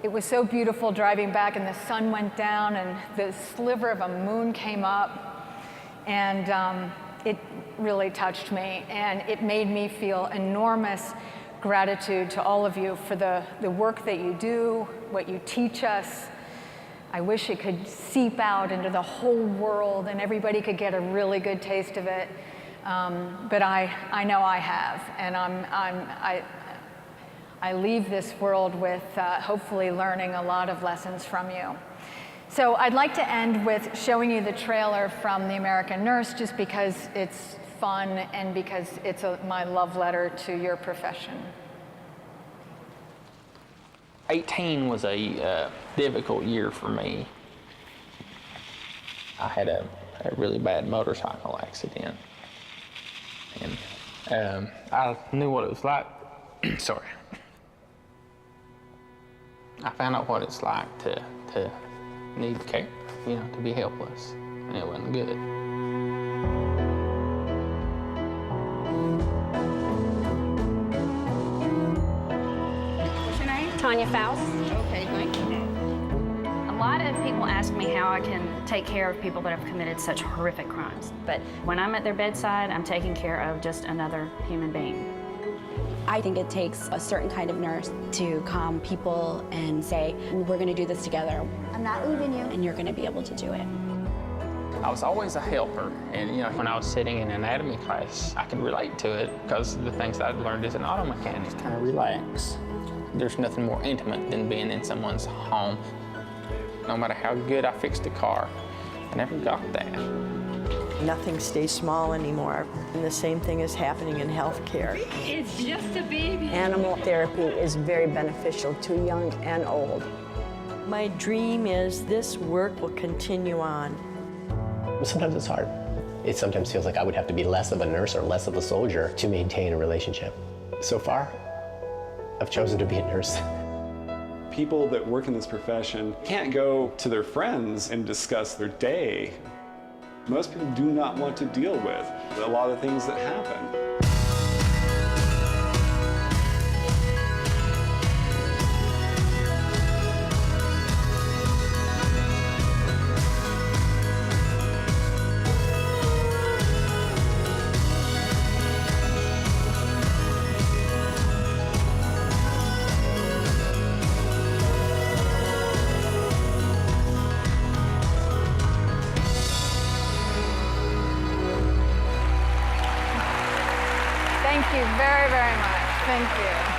It was so beautiful driving back, and the sun went down and the sliver of a moon came up, and it really touched me, and it made me feel enormous gratitude to all of you for the work that you do, what you teach us. I wish it could seep out into the whole world and everybody could get a really good taste of it. But I know I have, and I leave this world with hopefully learning a lot of lessons from you. So I'd like to end with showing you the trailer from The American Nurse, just because it's fun and because it's my love letter to your profession. 18 was a difficult year for me. I had a really bad motorcycle accident. And I knew what it was like. Sorry. I found out what it's like to need care, you know, to be helpless, and it wasn't good. What's your name? Tanya Faust. Okay, thank you. A lot of people ask me how I can take care of people that have committed such horrific crimes. But when I'm at their bedside, I'm taking care of just another human being. I think it takes a certain kind of nurse to calm people and say, we're going to do this together. I'm not leaving you. And you're going to be able to do it. I was always a helper, and you know, when I was sitting in anatomy class, I could relate to it because of the things that I'd learned as an auto mechanic. Kind of relax. There's nothing more intimate than being in someone's home. No matter how good I fixed a car, I never got that. Nothing stays small anymore, and the same thing is happening in healthcare. It's just a baby. Animal therapy is very beneficial to young and old. My dream is this work will continue on. Sometimes it's hard. It sometimes feels like I would have to be less of a nurse or less of a soldier to maintain a relationship. So far, I've chosen to be a nurse. People that work in this profession can't go to their friends and discuss their day. Most people do not want to deal with a lot of things that happen. Thank you very, very much. Thank you.